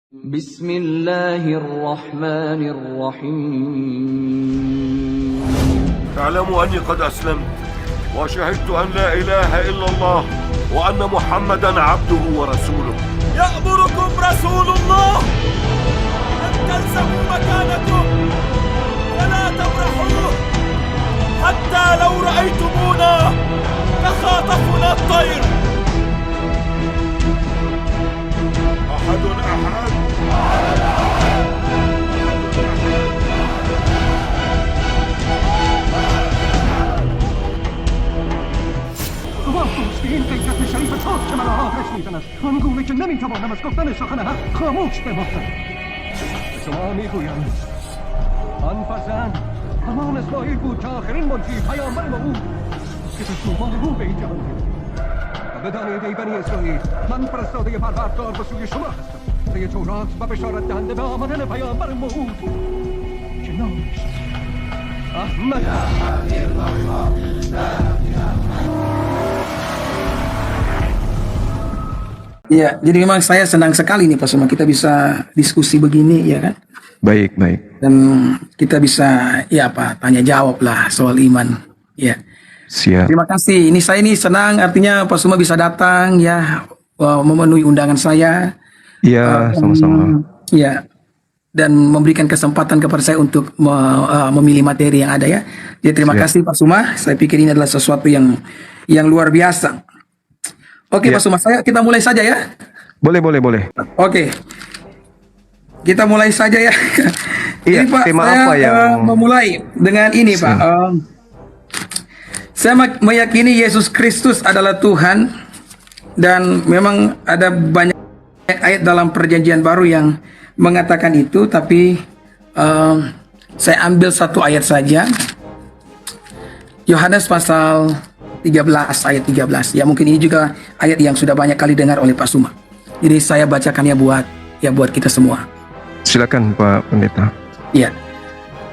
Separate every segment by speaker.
Speaker 1: Bismillahirrahmanirrahim.
Speaker 2: تعلم أني قد أسلمت وشهدت أن لا إله إلا الله وأن محمدا عبده ورسوله.
Speaker 3: يأمركم رسول الله أن تلزموا مكانكم فلا تبرحوه حتى لو رأيتمونا تخاطفنا الطير.
Speaker 2: أحد
Speaker 4: که این غیرت شریف تاست که مرا آتش میزند آنگونه که نمیتوانم از گفتن سخن حق خاموش بمانم. شما میگویم آن فرزند همان اسماعیل بود که آخرین منجی پیامبر ما بود که به طوفان رو به این جهان بود. و بدانید ای بنی اسرائیل من فرستاده پروردگار به سوی شما هستم طی تورات و بشارت دهنده به آمدن پیامبر موعود که نامش احمد.
Speaker 5: Ya, jadi memang saya senang sekali nih Pak Suma kita bisa diskusi begini ya kan.
Speaker 6: Baik.
Speaker 5: Dan kita bisa tanya jawab lah soal iman. Ya.
Speaker 6: Siap.
Speaker 5: Terima kasih. Saya senang artinya Pak Suma bisa datang ya memenuhi undangan saya.
Speaker 6: Iya, sama-sama.
Speaker 5: Ya. Dan memberikan kesempatan kepada saya untuk memilih materi yang ada ya. Jadi terima kasih Pak Suma. Saya pikir ini adalah sesuatu yang luar biasa. Oke, Pak Suma, kita mulai saja ya.
Speaker 6: Boleh.
Speaker 5: Oke. Kita mulai saja ya.
Speaker 6: Iya,
Speaker 5: Ini Pak,
Speaker 6: tema
Speaker 5: saya
Speaker 6: apa yang
Speaker 5: memulai dengan ini Pak. Saya meyakini Yesus Kristus adalah Tuhan dan memang ada banyak ayat dalam Perjanjian Baru yang mengatakan itu, tapi saya ambil satu ayat saja. Yohanes pasal 13 ayat 13. Ya mungkin ini juga ayat yang sudah banyak kali dengar oleh Pak Suma. Jadi saya bacakannya buat kita semua.
Speaker 6: Silakan Pak Pendeta.
Speaker 5: Ya.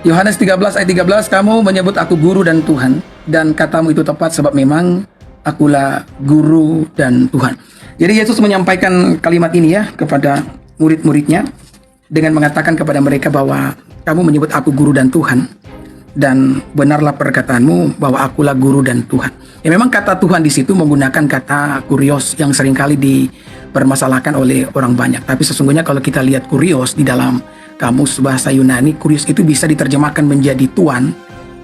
Speaker 5: Yohanes 13 ayat 13, kamu menyebut aku guru dan Tuhan, dan katamu itu tepat sebab memang akulah guru dan Tuhan. Jadi Yesus menyampaikan kalimat ini ya kepada murid-muridnya dengan mengatakan kepada mereka bahwa kamu menyebut aku guru dan Tuhan, dan benarlah perkataanmu bahwa akulah guru dan Tuhan. Ya memang kata Tuhan di situ menggunakan kata kurios yang seringkali dipermasalahkan oleh orang banyak. Tapi sesungguhnya kalau kita lihat kurios di dalam kamus bahasa Yunani, kurios itu bisa diterjemahkan menjadi Tuhan,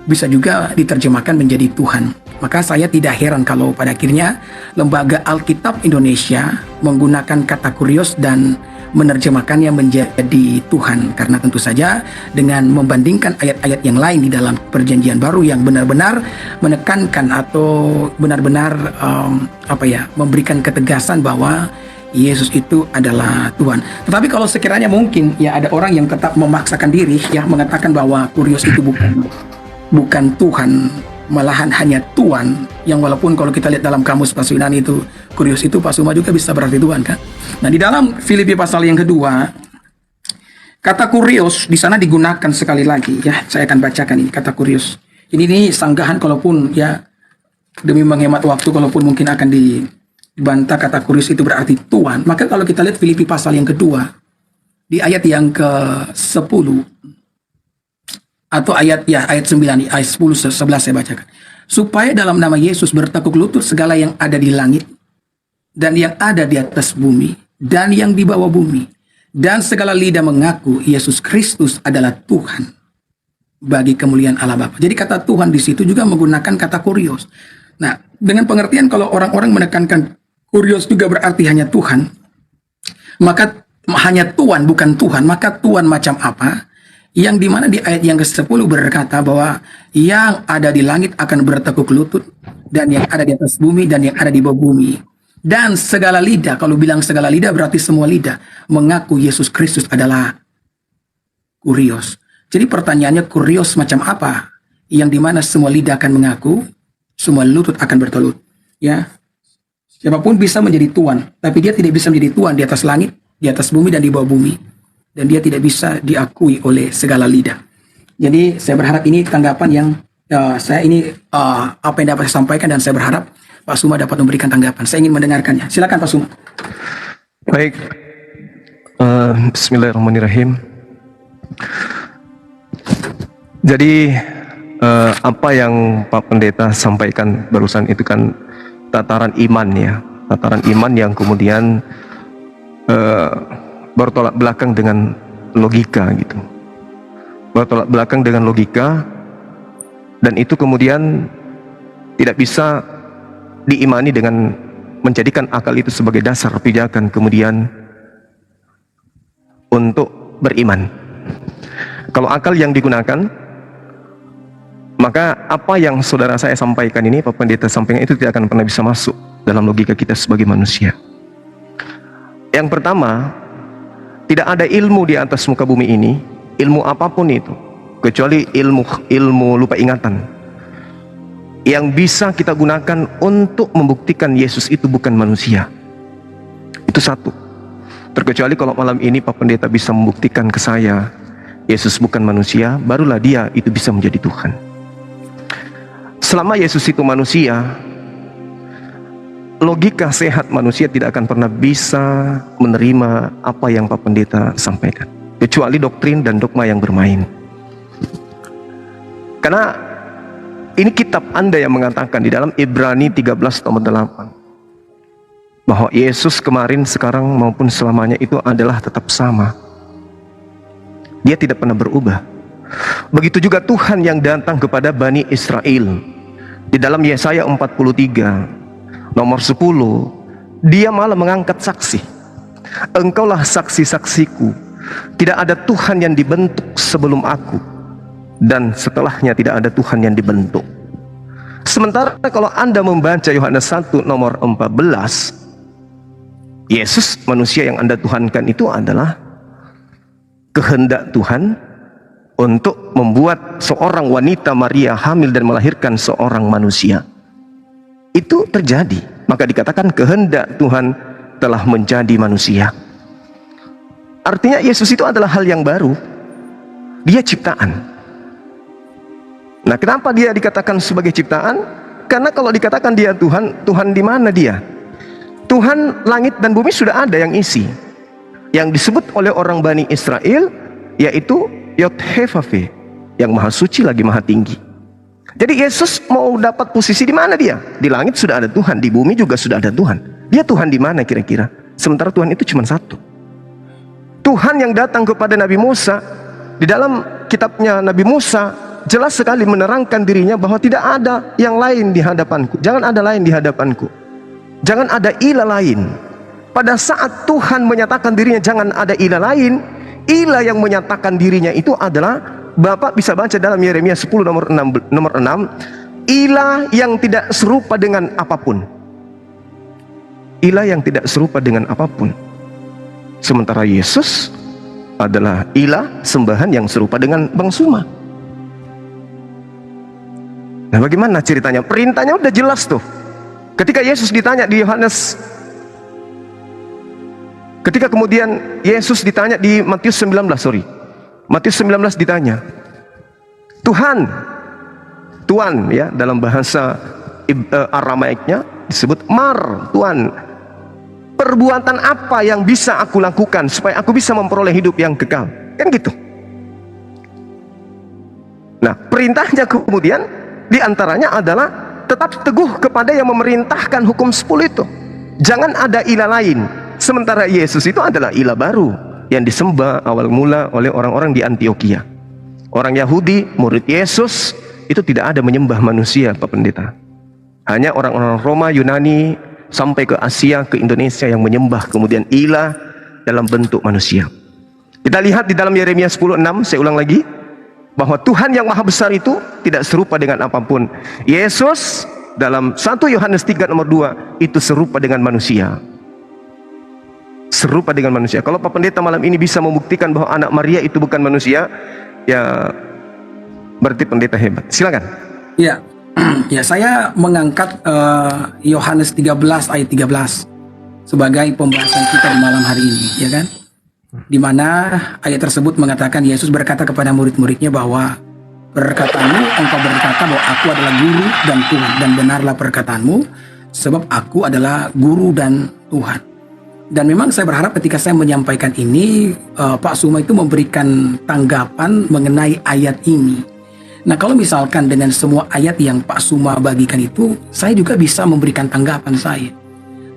Speaker 5: bisa juga diterjemahkan menjadi Tuhan. Maka saya tidak heran kalau pada akhirnya Lembaga Alkitab Indonesia menggunakan kata kurios dan menerjemahkannya menjadi Tuhan, karena tentu saja dengan membandingkan ayat-ayat yang lain di dalam Perjanjian Baru yang benar-benar menekankan atau benar-benar memberikan ketegasan bahwa Yesus itu adalah Tuhan. Tetapi kalau sekiranya mungkin ya ada orang yang tetap memaksakan diri ya mengatakan bahwa kurios itu bukan Tuhan, malahan hanya Tuhan, yang walaupun kalau kita lihat dalam kamus bahasa Yunani itu kurios itu Pak Suma juga bisa berarti Tuhan kan. Nah di dalam Filipi pasal yang kedua, kata kurios di sana digunakan sekali lagi ya. Saya akan bacakan ini kata kurios. Ini sanggahan kalaupun ya demi menghemat waktu, kalaupun mungkin akan dibantah kata kurios itu berarti Tuhan. Maka kalau kita lihat Filipi pasal yang kedua di ayat yang ke-10 atau ayat 9, ayat 10 11 saya bacakan. Supaya dalam nama Yesus bertekuk lutut segala yang ada di langit dan yang ada di atas bumi dan yang di bawah bumi, dan segala lidah mengaku Yesus Kristus adalah Tuhan bagi kemuliaan Allah Bapa. Jadi kata Tuhan di situ juga menggunakan kata kurios. Nah, dengan pengertian kalau orang-orang menekankan kurios juga berarti hanya Tuhan, maka hanya Tuhan bukan Tuhan, maka Tuhan macam apa? Yang dimana di ayat yang ke-10 berkata bahwa yang ada di langit akan bertekuk lutut, dan yang ada di atas bumi dan yang ada di bawah bumi, dan segala lidah, kalau bilang segala lidah berarti semua lidah, mengaku Yesus Kristus adalah kurios. Jadi pertanyaannya, kurios macam apa? Yang dimana semua lidah akan mengaku, semua lutut akan bertelut. Ya, siapapun bisa menjadi Tuhan, tapi dia tidak bisa menjadi Tuhan di atas langit, di atas bumi dan di bawah bumi. Dan dia tidak bisa diakui oleh segala lidah. Jadi saya berharap ini tanggapan yang apa yang dapat saya sampaikan, dan saya berharap Pak Suma dapat memberikan tanggapan. Saya ingin mendengarkannya. Silakan Pak Suma.
Speaker 6: Baik. Bismillahirrahmanirrahim. Jadi apa yang Pak Pendeta sampaikan barusan itu kan tataran iman ya, tataran iman yang kemudian bertolak belakang dengan logika gitu, bertolak belakang dengan logika, dan itu kemudian tidak bisa diimani dengan menjadikan akal itu sebagai dasar pijakan kemudian untuk beriman. Kalau akal yang digunakan, maka apa yang saudara saya sampaikan ini, Pak Pendeta sampaikan itu tidak akan pernah bisa masuk dalam logika kita sebagai manusia. Yang pertama, tidak ada ilmu di atas muka bumi ini, ilmu apapun itu, kecuali ilmu lupa ingatan, yang bisa kita gunakan untuk membuktikan Yesus itu bukan manusia. Itu satu. Terkecuali kalau malam ini Pak Pendeta bisa membuktikan ke saya Yesus bukan manusia, barulah dia itu bisa menjadi Tuhan. Selama Yesus itu manusia, logika sehat manusia tidak akan pernah bisa menerima apa yang Pak Pendeta sampaikan, kecuali doktrin dan dogma yang bermain. Karena ini kitab Anda yang mengatakan di dalam Ibrani 13:8 bahwa Yesus kemarin, sekarang maupun selamanya itu adalah tetap sama. Dia tidak pernah berubah. Begitu juga Tuhan yang datang kepada Bani Israel di dalam Yesaya 43 nomor 10, dia malah mengangkat saksi. Engkaulah saksi-saksiku, tidak ada Tuhan yang dibentuk sebelum aku, dan setelahnya tidak ada Tuhan yang dibentuk. Sementara kalau Anda membaca Yohanes 1 nomor 14, Yesus manusia yang Anda tuhankan itu adalah kehendak Tuhan untuk membuat seorang wanita Maria hamil dan melahirkan seorang manusia. Itu terjadi, maka dikatakan kehendak Tuhan telah menjadi manusia. Artinya Yesus itu adalah hal yang baru. Dia ciptaan. Nah, kenapa dia dikatakan sebagai ciptaan? Karena kalau dikatakan dia Tuhan, Tuhan di mana dia? Tuhan langit dan bumi sudah ada yang isi. Yang disebut oleh orang Bani Israel yaitu Yod-Heh-Vav-He, yang maha suci lagi maha tinggi. Jadi Yesus mau dapat posisi di mana dia? Di langit sudah ada Tuhan, di bumi juga sudah ada Tuhan. Dia Tuhan di mana kira-kira? Sementara Tuhan itu cuma satu. Tuhan yang datang kepada Nabi Musa, di dalam kitabnya Nabi Musa jelas sekali menerangkan dirinya bahwa tidak ada yang lain di hadapanku. Jangan ada lain di hadapanku. Jangan ada ilah lain. Pada saat Tuhan menyatakan dirinya jangan ada ilah lain, ilah yang menyatakan dirinya itu adalah, Bapak bisa baca dalam Yeremia 10 nomor 6, ilah yang tidak serupa dengan apapun. Ilah yang tidak serupa dengan apapun. Sementara Yesus adalah ilah sembahan yang serupa dengan Bang Suma. Nah, bagaimana ceritanya? Perintahnya udah jelas tuh. Ketika Yesus ditanya di Yohanes, ketika kemudian Yesus ditanya di Matius 19 ditanya, Tuhan ya, dalam bahasa Aramaiknya disebut Mar, Tuhan, perbuatan apa yang bisa aku lakukan supaya aku bisa memperoleh hidup yang kekal? Kan gitu. Nah, perintahnya kemudian diantaranya adalah tetap teguh kepada yang memerintahkan hukum 10 itu. Jangan ada ilah lain. Sementara Yesus itu adalah ilah baru yang disembah awal mula oleh orang-orang di Antioquia. Orang Yahudi, murid Yesus, itu tidak ada menyembah manusia, Pak Pendeta. Hanya orang-orang Roma, Yunani, sampai ke Asia, ke Indonesia yang menyembah kemudian ilah dalam bentuk manusia. Kita lihat di dalam Yeremia 10:6, saya ulang lagi, bahwa Tuhan yang maha besar itu tidak serupa dengan apapun. Yesus dalam 1 Yohanes 3 nomor 2 itu serupa dengan manusia. Serupa dengan manusia. Kalau Pak Pendeta malam ini bisa membuktikan bahwa anak Maria itu bukan manusia, ya berarti pendeta hebat. Silakan.
Speaker 5: Ya, ya, saya mengangkat Yohanes 13 ayat 13 sebagai pembahasan kita di malam hari ini, ya kan? Di mana ayat tersebut mengatakan Yesus berkata kepada murid-muridnya bahwa perkataanmu, engkau berkata bahwa aku adalah guru dan Tuhan, dan benarlah perkataanmu sebab aku adalah guru dan Tuhan. Dan memang saya berharap ketika saya menyampaikan ini, Pak Suma itu memberikan tanggapan mengenai ayat ini. Nah, kalau misalkan dengan semua ayat yang Pak Suma bagikan itu, saya juga bisa memberikan tanggapan saya.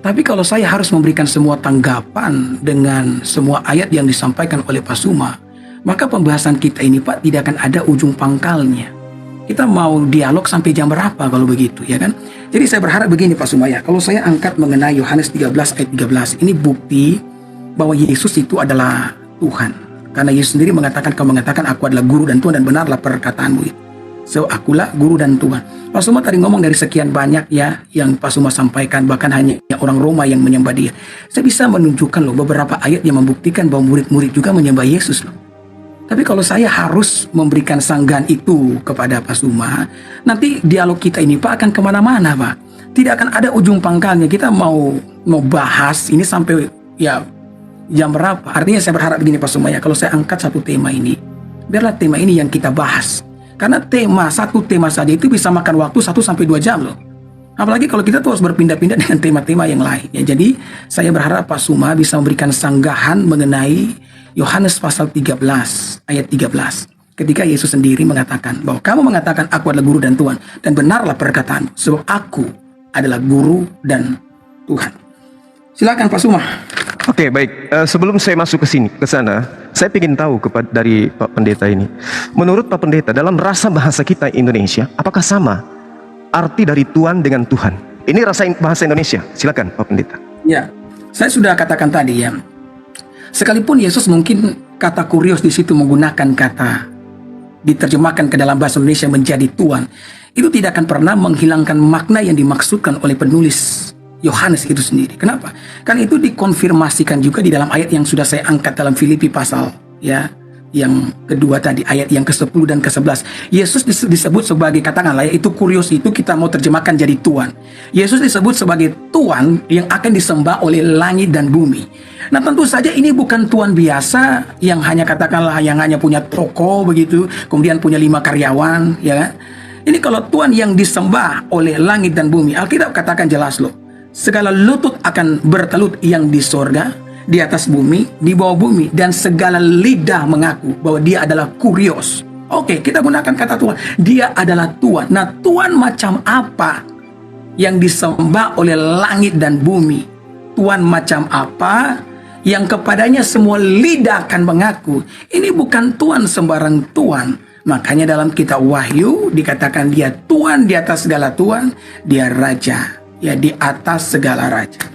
Speaker 5: Tapi kalau saya harus memberikan semua tanggapan dengan semua ayat yang disampaikan oleh Pak Suma, maka pembahasan kita ini, Pak, tidak akan ada ujung pangkalnya. Kita mau dialog sampai jam berapa kalau begitu, ya kan? Jadi saya berharap begini Pak Sumaya, kalau saya angkat mengenai Yohanes 13 ayat 13, ini bukti bahwa Yesus itu adalah Tuhan. Karena Yesus sendiri mengatakan, kau mengatakan aku adalah guru dan Tuhan, dan benarlah perkataanmu itu. So, akulah guru dan Tuhan. Pak Suma tadi ngomong dari sekian banyak ya yang Pak Suma sampaikan, bahkan hanya orang Roma yang menyembah dia. Saya bisa menunjukkan loh beberapa ayat yang membuktikan bahwa murid-murid juga menyembah Yesus loh. Tapi kalau saya harus memberikan sanggahan itu kepada Pak Suma, nanti dialog kita ini Pak akan kemana-mana Pak. Tidak akan ada ujung pangkalnya. Kita mau bahas ini sampai ya jam berapa. Artinya saya berharap begini Pak Suma ya, kalau saya angkat satu tema ini, biarlah tema ini yang kita bahas. Karena satu tema saja itu bisa makan waktu 1-2 jam loh. Apalagi kalau kita tuh harus berpindah-pindah dengan tema-tema yang lain. Ya, jadi saya berharap Pak Suma bisa memberikan sanggahan mengenai Yohanes pasal 13 ayat 13. Ketika Yesus sendiri mengatakan bahwa kamu mengatakan aku adalah guru dan Tuhan, dan benarlah perkataan, sebab aku adalah guru dan Tuhan. Silakan Pak Suma.
Speaker 6: Oke, baik. Sebelum saya masuk ke sana, saya ingin tahu dari Pak Pendeta ini. Menurut Pak Pendeta, dalam rasa bahasa kita Indonesia, apakah sama arti dari Tuhan dengan Tuhan? Ini bahasa Indonesia. Silakan Pak Pendeta.
Speaker 5: Ya, saya sudah katakan tadi ya. Sekalipun Yesus mungkin kata kurios di situ menggunakan kata diterjemahkan ke dalam bahasa Indonesia menjadi Tuhan, itu tidak akan pernah menghilangkan makna yang dimaksudkan oleh penulis Yohanes itu sendiri. Kenapa? Karena itu dikonfirmasikan juga di dalam ayat yang sudah saya angkat dalam Filipi pasal ya yang kedua tadi, ayat yang ke-10 dan ke-11. Yesus disebut sebagai, katakanlah ya, itu kurios itu kita mau terjemahkan jadi Tuhan. Yesus disebut sebagai Tuhan yang akan disembah oleh langit dan bumi. Nah, tentu saja ini bukan Tuhan biasa yang hanya katakanlah yang hanya punya toko begitu, kemudian punya 5 karyawan, ya kan? Ini kalau Tuhan yang disembah oleh langit dan bumi, Alkitab katakan jelas loh, segala lutut akan bertelut yang di sorga, di atas bumi, di bawah bumi, dan segala lidah mengaku bahwa dia adalah kurios. Oke, kita gunakan kata Tuhan. Dia adalah Tuhan. Nah, Tuhan macam apa yang disembah oleh langit dan bumi? Tuhan macam apa yang kepadanya semua lidah akan mengaku? Ini bukan Tuhan sembarang Tuhan. Makanya dalam kitab Wahyu dikatakan dia Tuhan di atas segala Tuhan, dia Raja, ya di atas segala Raja.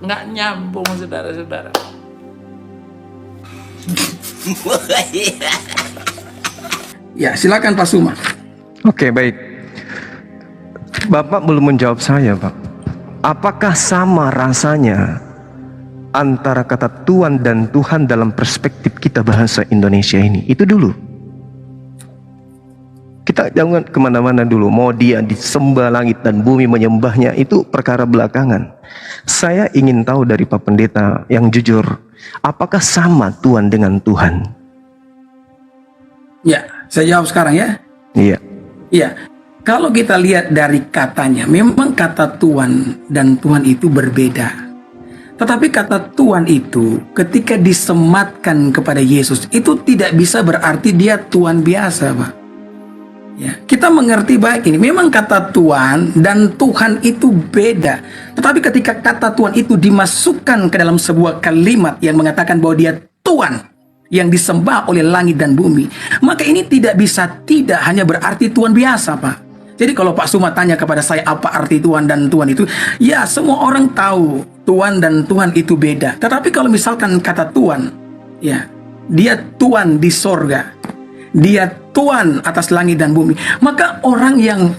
Speaker 3: Nggak nyambung, saudara-saudara.
Speaker 5: Ya, silakan Pak Suma.
Speaker 6: Oke, baik. Bapak belum menjawab saya, Pak. Apakah sama rasanya antara kata Tuhan dan Tuhan dalam perspektif kita bahasa Indonesia ini? Itu dulu. Kita jangan kemana-mana dulu. Mau dia disembah langit dan bumi menyembahnya, itu perkara belakangan. Saya ingin tahu dari Pak Pendeta yang jujur, apakah sama Tuhan dengan Tuhan?
Speaker 5: Ya, saya jawab sekarang ya.
Speaker 6: Iya.
Speaker 5: Iya, kalau kita lihat dari katanya, memang kata Tuhan dan Tuhan itu berbeda. Tetapi kata Tuhan itu ketika disematkan kepada Yesus, itu tidak bisa berarti dia Tuhan biasa, Pak. Ya, kita mengerti baik ini. Memang kata Tuhan dan Tuhan itu beda. Tetapi ketika kata Tuhan itu dimasukkan ke dalam sebuah kalimat yang mengatakan bahwa dia Tuhan yang disembah oleh langit dan bumi, maka ini tidak bisa tidak hanya berarti Tuhan biasa, Pak. Jadi kalau Pak Suma tanya kepada saya apa arti Tuhan dan Tuhan itu, ya semua orang tahu Tuhan dan Tuhan itu beda. Tetapi kalau misalkan kata Tuhan, ya dia Tuhan di sorga, dia Tuhan atas langit dan bumi, maka orang yang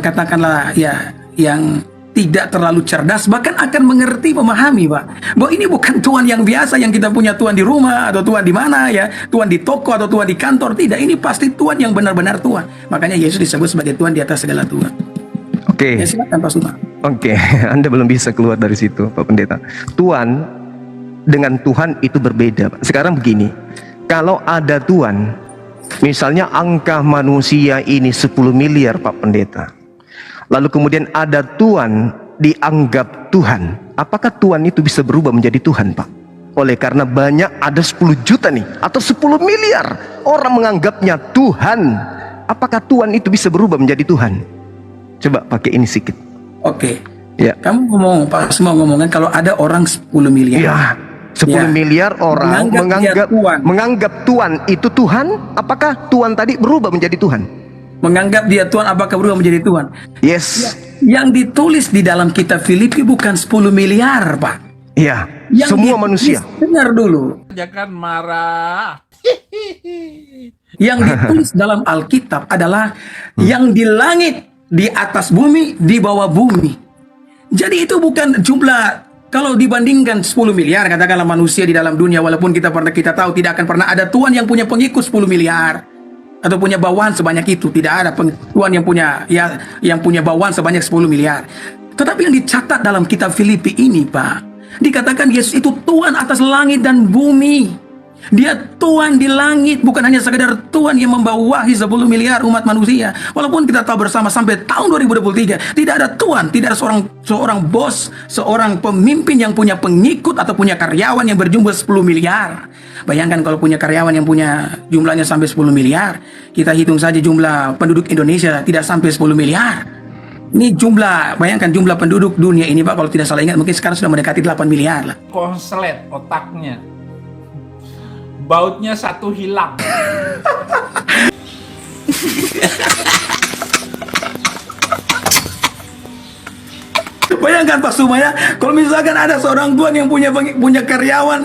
Speaker 5: katakanlah ya yang tidak terlalu cerdas bahkan akan mengerti, memahami, Pak, bahwa ini bukan Tuhan yang biasa yang kita punya, Tuhan di rumah atau Tuhan di mana ya, Tuhan di toko atau Tuhan di kantor. Tidak, ini pasti Tuhan yang benar-benar Tuhan. Makanya Yesus disebut sebagai Tuhan di atas segala Tuhan.
Speaker 6: Oke.
Speaker 5: Ya, silakan Pak Suma.
Speaker 6: Oke, Anda belum bisa keluar dari situ, Pak Pendeta. Tuhan dengan Tuhan itu berbeda, Pak. Sekarang begini, kalau ada Tuhan, misalnya angka manusia ini 10 miliar, Pak Pendeta. Lalu kemudian ada Tuhan dianggap Tuhan, apakah Tuhan itu bisa berubah menjadi Tuhan, Pak? Oleh karena banyak, ada 10 juta nih, atau 10 miliar orang menganggapnya Tuhan. Apakah Tuhan itu bisa berubah menjadi Tuhan? Coba pakai ini sedikit.
Speaker 5: Oke.
Speaker 6: Ya.
Speaker 5: Kamu Pak semua ngomongin kalau ada orang 10 miliar.
Speaker 6: Ya, 10
Speaker 5: Ya.
Speaker 6: miliar orang menganggap Tuhan itu Tuhan. Apakah Tuhan tadi berubah menjadi Tuhan?
Speaker 5: Menganggap dia Tuhan, apakah berubah menjadi Tuhan?
Speaker 6: Yes.
Speaker 5: Yang ditulis di dalam kitab Filipi bukan 10 miliar, Pak.
Speaker 6: Ya,
Speaker 5: Yang
Speaker 6: semua
Speaker 5: ditulis-
Speaker 6: manusia.
Speaker 5: Dengar dulu.
Speaker 3: Jangan marah.
Speaker 5: Yang ditulis dalam Alkitab adalah yang di langit, di atas bumi, di bawah bumi. Jadi itu bukan jumlah, kalau dibandingkan 10 miliar, katakanlah manusia di dalam dunia, walaupun kita tahu tidak akan pernah ada Tuhan yang punya pengikut 10 miliar atau punya bawahan sebanyak itu. Tidak ada Tuhan yang punya bawahan sebanyak 10 miliar. Tetapi yang dicatat dalam kitab Filipi ini, Pak, dikatakan Yesus itu Tuhan atas langit dan bumi. Dia Tuhan di langit, bukan hanya sekedar Tuhan yang membawahi 10 miliar umat manusia. Walaupun kita tahu bersama sampai tahun 2023 tidak ada Tuhan, tidak ada seorang bos, seorang pemimpin yang punya pengikut atau punya karyawan yang berjumlah 10 miliar. Bayangkan kalau punya karyawan yang punya jumlahnya sampai 10 miliar, kita hitung saja jumlah penduduk Indonesia tidak sampai 10 miliar. Ini bayangkan jumlah penduduk dunia ini, Pak, kalau tidak salah ingat mungkin sekarang sudah mendekati 8 miliar lah.
Speaker 3: Konslet otaknya. Bautnya satu hilang.
Speaker 5: Bayangkan Pak Sumaya, kalau misalkan ada seorang Tuhan yang punya karyawan,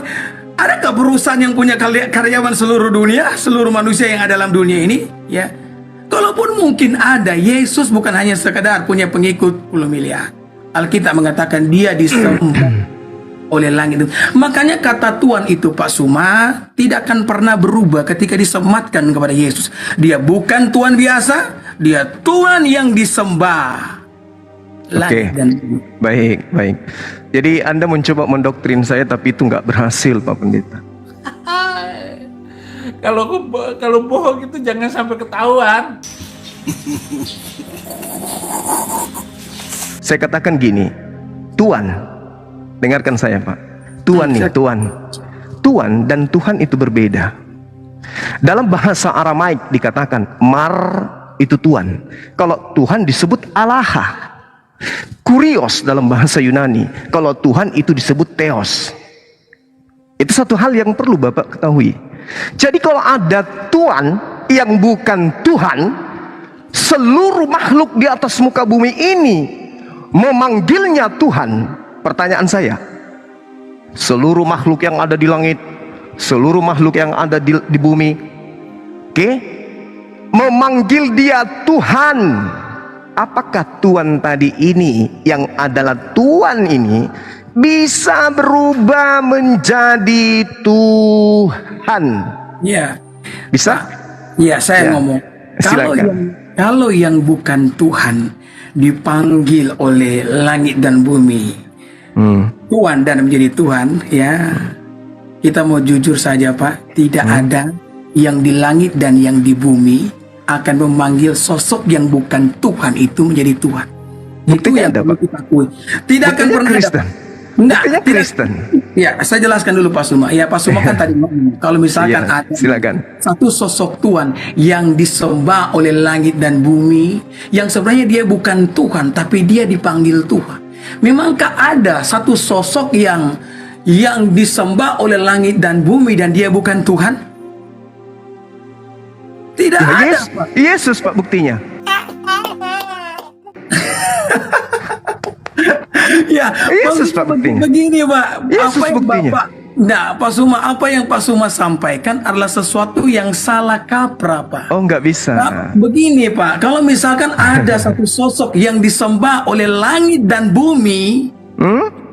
Speaker 5: adakah perusahaan yang punya karyawan seluruh dunia, seluruh manusia yang ada dalam dunia ini? Ya, kalaupun mungkin ada, Yesus bukan hanya sekedar punya pengikut 10 miliar. Alkitab mengatakan dia disembah oleh langit. Makanya kata Tuhan itu, Pak Suma, tidak akan pernah berubah ketika disematkan kepada Yesus. Dia bukan Tuhan biasa, dia Tuhan yang disembah.
Speaker 6: Oke, baik. Jadi Anda mencoba mendoktrin saya, tapi itu nggak berhasil, Pak Pendeta.
Speaker 3: Kalau bohong itu jangan sampai ketahuan.
Speaker 6: Saya katakan gini, Tuhan, dengarkan saya, Pak. Tuhan dan Tuhan itu berbeda. Dalam bahasa Aramaik dikatakan Mar itu Tuhan. Kalau Tuhan disebut Allah. Kurios dalam bahasa Yunani. Kalau Tuhan itu disebut Theos. Itu satu hal yang perlu Bapak ketahui. Jadi kalau ada Tuhan yang bukan Tuhan, seluruh makhluk di atas muka bumi ini memanggilnya Tuhan. Pertanyaan saya, seluruh makhluk yang ada di langit, seluruh makhluk yang ada di bumi, memanggil dia Tuhan. Apakah Tuhan tadi ini yang adalah Tuhan ini bisa berubah menjadi Tuhan?
Speaker 5: Ya,
Speaker 6: bisa?
Speaker 5: ya saya
Speaker 6: Ya.
Speaker 5: ngomong.
Speaker 6: Silakan.
Speaker 5: Kalau yang bukan Tuhan dipanggil oleh langit dan bumi, Tuhan dan menjadi Tuhan, ya kita mau jujur saja, Pak, tidak ada yang di langit dan yang di bumi akan memanggil sosok yang bukan Tuhan itu menjadi Tuhan. Itu
Speaker 6: Buktinya
Speaker 5: yang
Speaker 6: ada,
Speaker 5: perlu
Speaker 6: Pak.
Speaker 5: kita akui. Tidak akan
Speaker 6: Buktinya
Speaker 5: pernah
Speaker 6: Kristen.
Speaker 5: ada. Enggak,
Speaker 6: Buktinya
Speaker 5: tidak.
Speaker 6: Kristen.
Speaker 5: Ya, saya jelaskan dulu Pak Suma. Ya, Pak Suma kan tadi ngomong, kalau misalkan
Speaker 6: Iya,
Speaker 5: ada
Speaker 6: silakan.
Speaker 5: satu sosok Tuhan yang disembah oleh langit dan bumi, yang sebenarnya dia bukan Tuhan, tapi dia dipanggil Tuhan. Memangkah ada satu sosok yang disembah oleh langit dan bumi dan dia bukan Tuhan? Tidak ada, Pak.
Speaker 6: Yesus, Pak, buktinya.
Speaker 5: Ya,
Speaker 6: Yesus, Pak, buktinya.
Speaker 5: begini, Pak.
Speaker 6: Yesus
Speaker 5: Apa yang
Speaker 6: buktinya.
Speaker 5: Bapak, Pak Suma, apa yang Pak Suma sampaikan adalah sesuatu yang salah kaprah, Pak.
Speaker 6: Oh, nggak bisa.
Speaker 5: Nah, begini, Pak, kalau misalkan ada satu sosok yang disembah oleh langit dan bumi,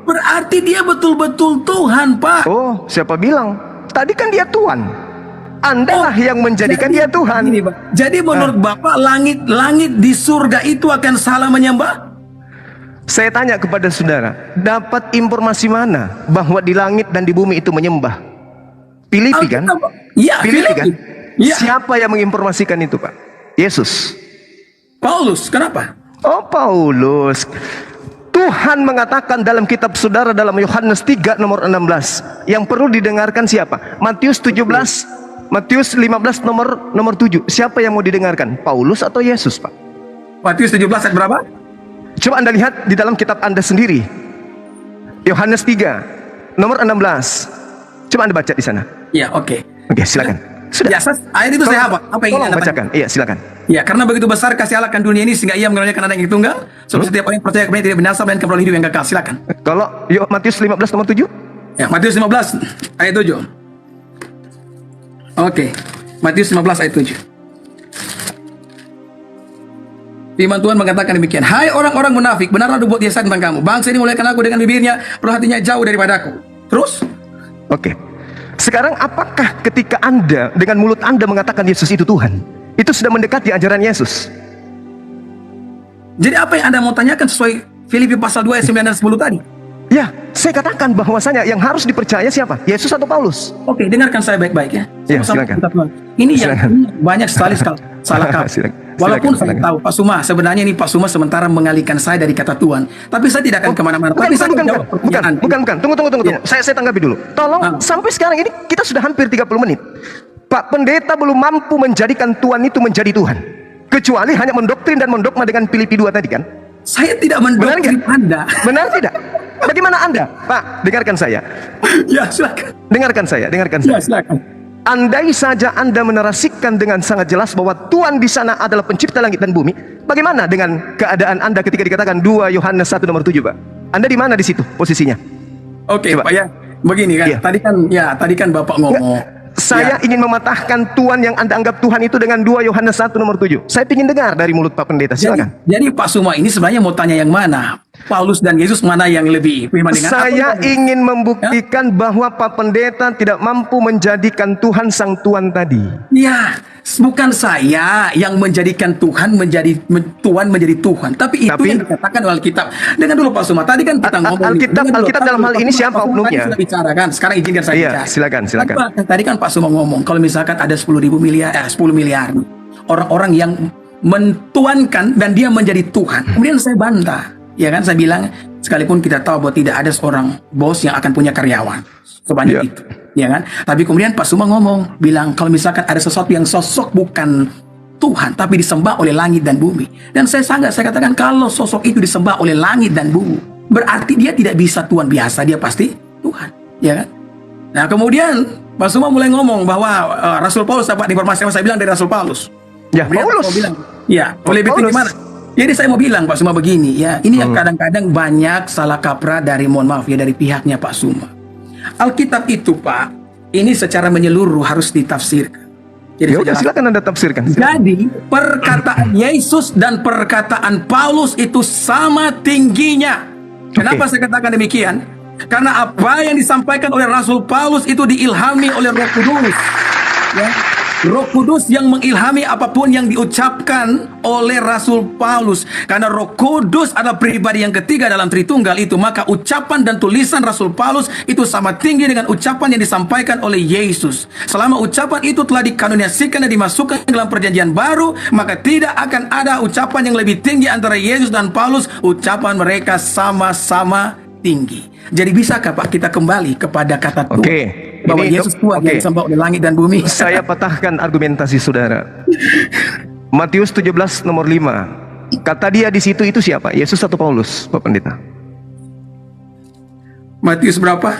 Speaker 5: berarti dia betul-betul Tuhan, Pak.
Speaker 6: Oh, siapa bilang? Tadi kan dia Tuhan. Anda lah yang menjadikan dia Tuhan.
Speaker 5: Begini, Pak. Jadi menurut Bapak langit di surga itu akan salah menyembah?
Speaker 6: Saya tanya kepada saudara, dapat informasi mana bahwa di langit dan di bumi itu menyembah? Filipi kan?
Speaker 5: Iya,
Speaker 6: Filipi kan?
Speaker 5: Iya.
Speaker 6: Siapa yang menginformasikan itu, Pak? Yesus.
Speaker 5: Paulus, kenapa?
Speaker 6: Oh, Paulus. Tuhan mengatakan dalam kitab saudara dalam Yohanes 3 nomor 16. Yang perlu didengarkan siapa? Matius 17, Matius 15 nomor 7. Siapa yang mau didengarkan? Paulus atau Yesus, Pak?
Speaker 5: Matius 17 ayat berapa?
Speaker 6: Coba Anda lihat di dalam kitab Anda sendiri. Yohanes 3 nomor 16. Coba Anda baca di sana.
Speaker 5: Ya, oke.
Speaker 6: Oke, silakan. Sudah.
Speaker 5: Ya, ayat itu saya hafal. Apa yang ingin
Speaker 6: Tolong
Speaker 5: Anda
Speaker 6: bacakan. Iya, silakan.
Speaker 5: Ya, karena begitu besar kasih Allah akan dunia ini sehingga ia mengaruniakan anak yang tunggal, supaya setiap orang yang percaya kepadanya tidak binasa melainkan beroleh hidup yang kekal. Silakan.
Speaker 6: Kalau Matius 15 nomor 7?
Speaker 5: Ya, Matius 15 ayat 7. Oke. Matius 15 ayat 7. Firman Tuhan mengatakan demikian. Hai orang-orang munafik, benarlah dibuat dia tentang kamu. Bangsa ini muliakan aku dengan bibirnya, perlu hatinya jauh daripadaku. Terus?
Speaker 6: Oke. Sekarang apakah ketika Anda dengan mulut Anda mengatakan Yesus itu Tuhan, itu sudah mendekati ajaran Yesus?
Speaker 5: Jadi apa yang Anda mau tanyakan sesuai Filipi pasal 2 ayat 9 dan 10 tadi?
Speaker 6: Ya, saya katakan bahwasanya yang harus dipercaya siapa? Yesus atau Paulus?
Speaker 5: Oke, dengarkan saya baik-baik ya.
Speaker 6: Ya,
Speaker 5: Sama-sama
Speaker 6: silakan.
Speaker 5: kita tuan. Ini yang
Speaker 6: Silakan.
Speaker 5: banyak sekali salah kaprah.
Speaker 6: Silakan.
Speaker 5: Walaupun saya
Speaker 6: Silakan.
Speaker 5: tahu Pak Suma, sebenarnya ini Pak Suma sementara mengalihkan saya dari kata Tuhan. Tapi saya tidak akan kemana-mana. Tapi saya akan jawab pertanyaan.
Speaker 6: Bukan. Tunggu.
Speaker 5: Ya.
Speaker 6: Saya tanggapi dulu. Tolong, sampai sekarang ini kita sudah hampir 30 menit. Pak Pendeta belum mampu menjadikan Tuhan itu menjadi Tuhan. Kecuali hanya mendoktrin dan mendogma dengan Filipi 2 tadi kan?
Speaker 5: Saya tidak mendoktrin Anda.
Speaker 6: Benar tidak? Bagaimana Anda? Pak, dengarkan saya.
Speaker 5: Ya, silakan.
Speaker 6: Dengarkan saya.
Speaker 5: Ya, silakan.
Speaker 6: Andai saja Anda menarasikan dengan sangat jelas bahwa Tuhan di sana adalah pencipta langit dan bumi, bagaimana dengan keadaan Anda ketika dikatakan 2 Yohanes 1 nomor 7, Pak? Anda di mana di situ posisinya?
Speaker 5: Oke,
Speaker 6: Coba.
Speaker 5: Pak ya. Begini kan.
Speaker 6: Iya.
Speaker 5: Tadi kan Bapak ngomong.
Speaker 6: Saya ingin mematahkan Tuhan yang Anda anggap Tuhan itu dengan 2 Yohanes 1 nomor 7. Saya ingin dengar dari mulut Pak Pendeta. Silakan.
Speaker 5: Jadi Pak Suma ini sebenarnya mau tanya yang mana? Paulus dan Yesus mana yang lebih firman dengan
Speaker 6: Saya
Speaker 5: apa?
Speaker 6: ingin membuktikan bahwa Pak Pendeta tidak mampu menjadikan Tuhan sang Tuhan tadi.
Speaker 5: Ya, bukan saya yang menjadikan Tuhan menjadi Tuhan, tapi itu yang dikatakan oleh Alkitab. Dengar dulu Pak Suma, tadi kan kita ngomong
Speaker 6: Alkitab dalam hal ini siapa oknumnya?
Speaker 5: Tadi sudah bicara kan, sekarang izinkan saya bicara.
Speaker 6: Silakan.
Speaker 5: Tadi kan Pak Suma ngomong, kalau misalkan ada 10 miliar orang-orang yang mentuankan dan dia menjadi Tuhan. Kemudian saya bantah. Ya kan, saya bilang sekalipun kita tahu bahwa tidak ada seorang bos yang akan punya karyawan sebanyak itu, ya kan? Tapi kemudian Pak Suma ngomong, bilang kalau misalkan ada sesuatu yang sosok bukan Tuhan tapi disembah oleh langit dan bumi, dan saya katakan kalau sosok itu disembah oleh langit dan bumi, berarti dia tidak bisa Tuhan biasa, dia pasti Tuhan, ya kan? Nah kemudian Pak Suma mulai ngomong bahwa Rasul Paulus dapat informasi yang saya bilang dari Rasul Paulus.
Speaker 6: Ya,
Speaker 5: Kemudian
Speaker 6: Paulus.
Speaker 5: Pak Suma bilang, ya, boleh
Speaker 6: Paulus.
Speaker 5: gimana? Jadi saya mau bilang Pak Suma begini ya, ini yang kadang-kadang banyak salah kaprah dari, mohon maaf ya, dari pihaknya Pak Suma. Alkitab itu Pak, ini secara menyeluruh harus ditafsirkan. Jadi
Speaker 6: Ya, silakan Anda tafsirkan.
Speaker 5: jadi perkataan Yesus dan perkataan Paulus itu sama tingginya. Kenapa saya katakan demikian? Karena apa yang disampaikan oleh Rasul Paulus itu diilhami oleh Roh Kudus. Ya. Roh Kudus yang mengilhami apapun yang diucapkan oleh Rasul Paulus. Karena Roh Kudus adalah pribadi yang ketiga dalam Tritunggal itu, maka ucapan dan tulisan Rasul Paulus itu sama tinggi dengan ucapan yang disampaikan oleh Yesus. Selama ucapan itu telah dikanoniasikan dan dimasukkan dalam perjanjian baru, maka tidak akan ada ucapan yang lebih tinggi antara Yesus dan Paulus. Ucapan mereka sama-sama tinggi. Jadi bisakah Pak kita kembali kepada kata Tuhan?
Speaker 6: Oke.
Speaker 5: Bahwa
Speaker 6: Ini
Speaker 5: Yesus Tuhan yang disembah oleh langit dan bumi.
Speaker 6: Saya patahkan argumentasi saudara. Matius 17 nomor 5. Kata dia di situ itu siapa? Yesus atau Paulus, Pak Pendeta?
Speaker 5: Matius berapa?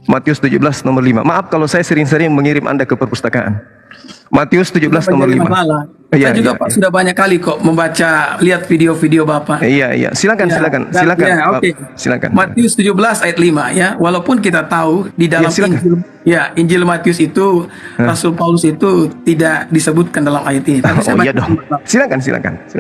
Speaker 6: Matius 17 nomor 5. Maaf kalau saya sering-sering mengirim Anda ke perpustakaan. Matius 17 nomor 5.
Speaker 5: Saya juga Pak sudah banyak kali kok membaca, lihat video-video Bapak.
Speaker 6: Iya. Silakan.
Speaker 5: Ya, oke.
Speaker 6: Silakan.
Speaker 5: Matius 17 ayat 5 ya. Walaupun kita tahu di dalam Injil Matius itu Rasul Paulus itu tidak disebutkan dalam ayat ini. Tapi saya baca
Speaker 6: dong. Silakan.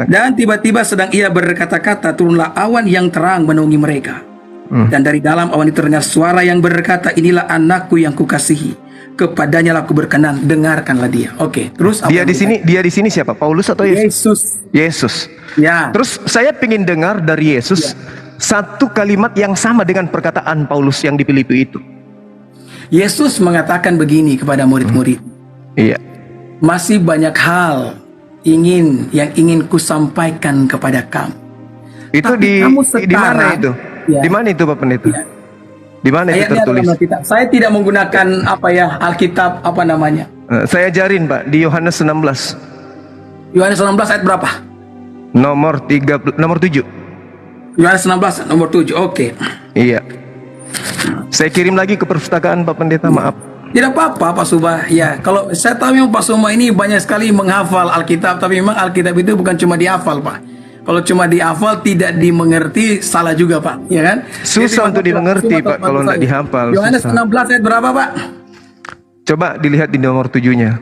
Speaker 5: Dan tiba-tiba sedang ia berkata-kata, turunlah awan yang terang menaungi mereka. Dan dari dalam awan itu terdengar suara yang berkata, inilah anakku yang kukasihi, kepadanya lah aku berkenan, dengarkanlah dia. Oke, terus apa
Speaker 6: Dia di sini siapa? Paulus atau Yesus? Yesus.
Speaker 5: Ya.
Speaker 6: Terus saya ingin dengar dari Yesus satu kalimat yang sama dengan perkataan Paulus yang di Filipi itu.
Speaker 5: Yesus mengatakan begini kepada murid-murid.
Speaker 6: Iya.
Speaker 5: Masih banyak hal yang ingin kusampaikan kepada kamu.
Speaker 6: Itu
Speaker 5: Tapi
Speaker 6: di
Speaker 5: kamu
Speaker 6: di mana
Speaker 5: sekarang-
Speaker 6: itu?
Speaker 5: Ya.
Speaker 6: Di mana itu Pak Pendeta?
Speaker 5: Ya.
Speaker 6: Di mana itu
Speaker 5: Ayatnya
Speaker 6: tertulis?
Speaker 5: dalam Alkitab. Saya tidak menggunakan apa ya Alkitab apa namanya.
Speaker 6: Saya ajarin Pak di Yohanes 16
Speaker 5: Yohanes 16 ayat berapa?
Speaker 6: nomor 7.
Speaker 5: Yohanes 16 nomor 7. Oke.
Speaker 6: Iya. Saya kirim lagi ke perpustakaan Pak Pendeta, maaf.
Speaker 5: Tidak apa-apa Pak Subah. Ya, kalau saya tahu memang Pak Suma ini banyak sekali menghafal Alkitab, tapi memang Alkitab itu bukan cuma dihafal, Pak. Kalau cuma dihafal tidak dimengerti salah juga, Pak. Ya kan?
Speaker 6: Susah untuk dimengerti, Pak, kalau tidak dihafal.
Speaker 5: Yohanes
Speaker 6: Susah.
Speaker 5: 16 ayat berapa, Pak?
Speaker 6: Coba dilihat di nomor 7-nya.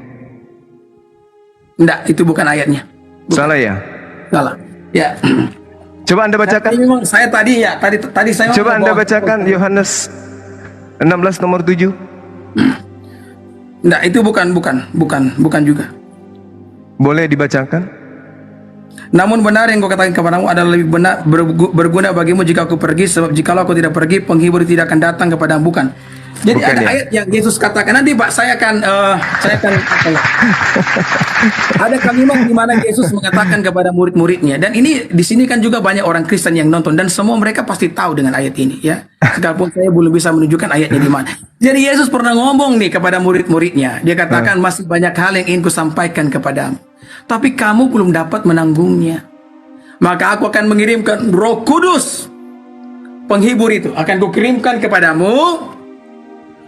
Speaker 5: Enggak, itu bukan ayatnya.
Speaker 6: Salah ya?
Speaker 5: Salah. Ya.
Speaker 6: Coba Anda bacakan.
Speaker 5: Tapi memang saya tadi saya
Speaker 6: Coba
Speaker 5: ngomong
Speaker 6: Anda
Speaker 5: bahwa-
Speaker 6: bacakan Yohanes 16 nomor 7.
Speaker 5: Enggak, itu bukan juga.
Speaker 6: Boleh dibacakan?
Speaker 5: Namun benar yang kau katakan kepadamu adalah lebih benar berguna bagimu jika aku pergi, sebab jikalau aku tidak pergi, penghibur tidak akan datang kepadamu. Bukan. Jadi
Speaker 6: Bukan
Speaker 5: ada
Speaker 6: ya?
Speaker 5: ayat yang Yesus katakan nanti Pak, saya akan apa ya? Ada kalimat di mana Yesus mengatakan kepada murid-muridnya, dan ini di sini kan juga banyak orang Kristen yang nonton dan semua mereka pasti tahu dengan ayat ini ya. Sekalipun saya belum bisa menunjukkan ayatnya di mana. Jadi Yesus pernah ngomong nih kepada murid-muridnya, dia katakan masih banyak hal yang ingin kusampaikan kepadamu, tapi kamu belum dapat menanggungnya. Maka aku akan mengirimkan Roh Kudus, penghibur itu akan kukirimkan kepadamu.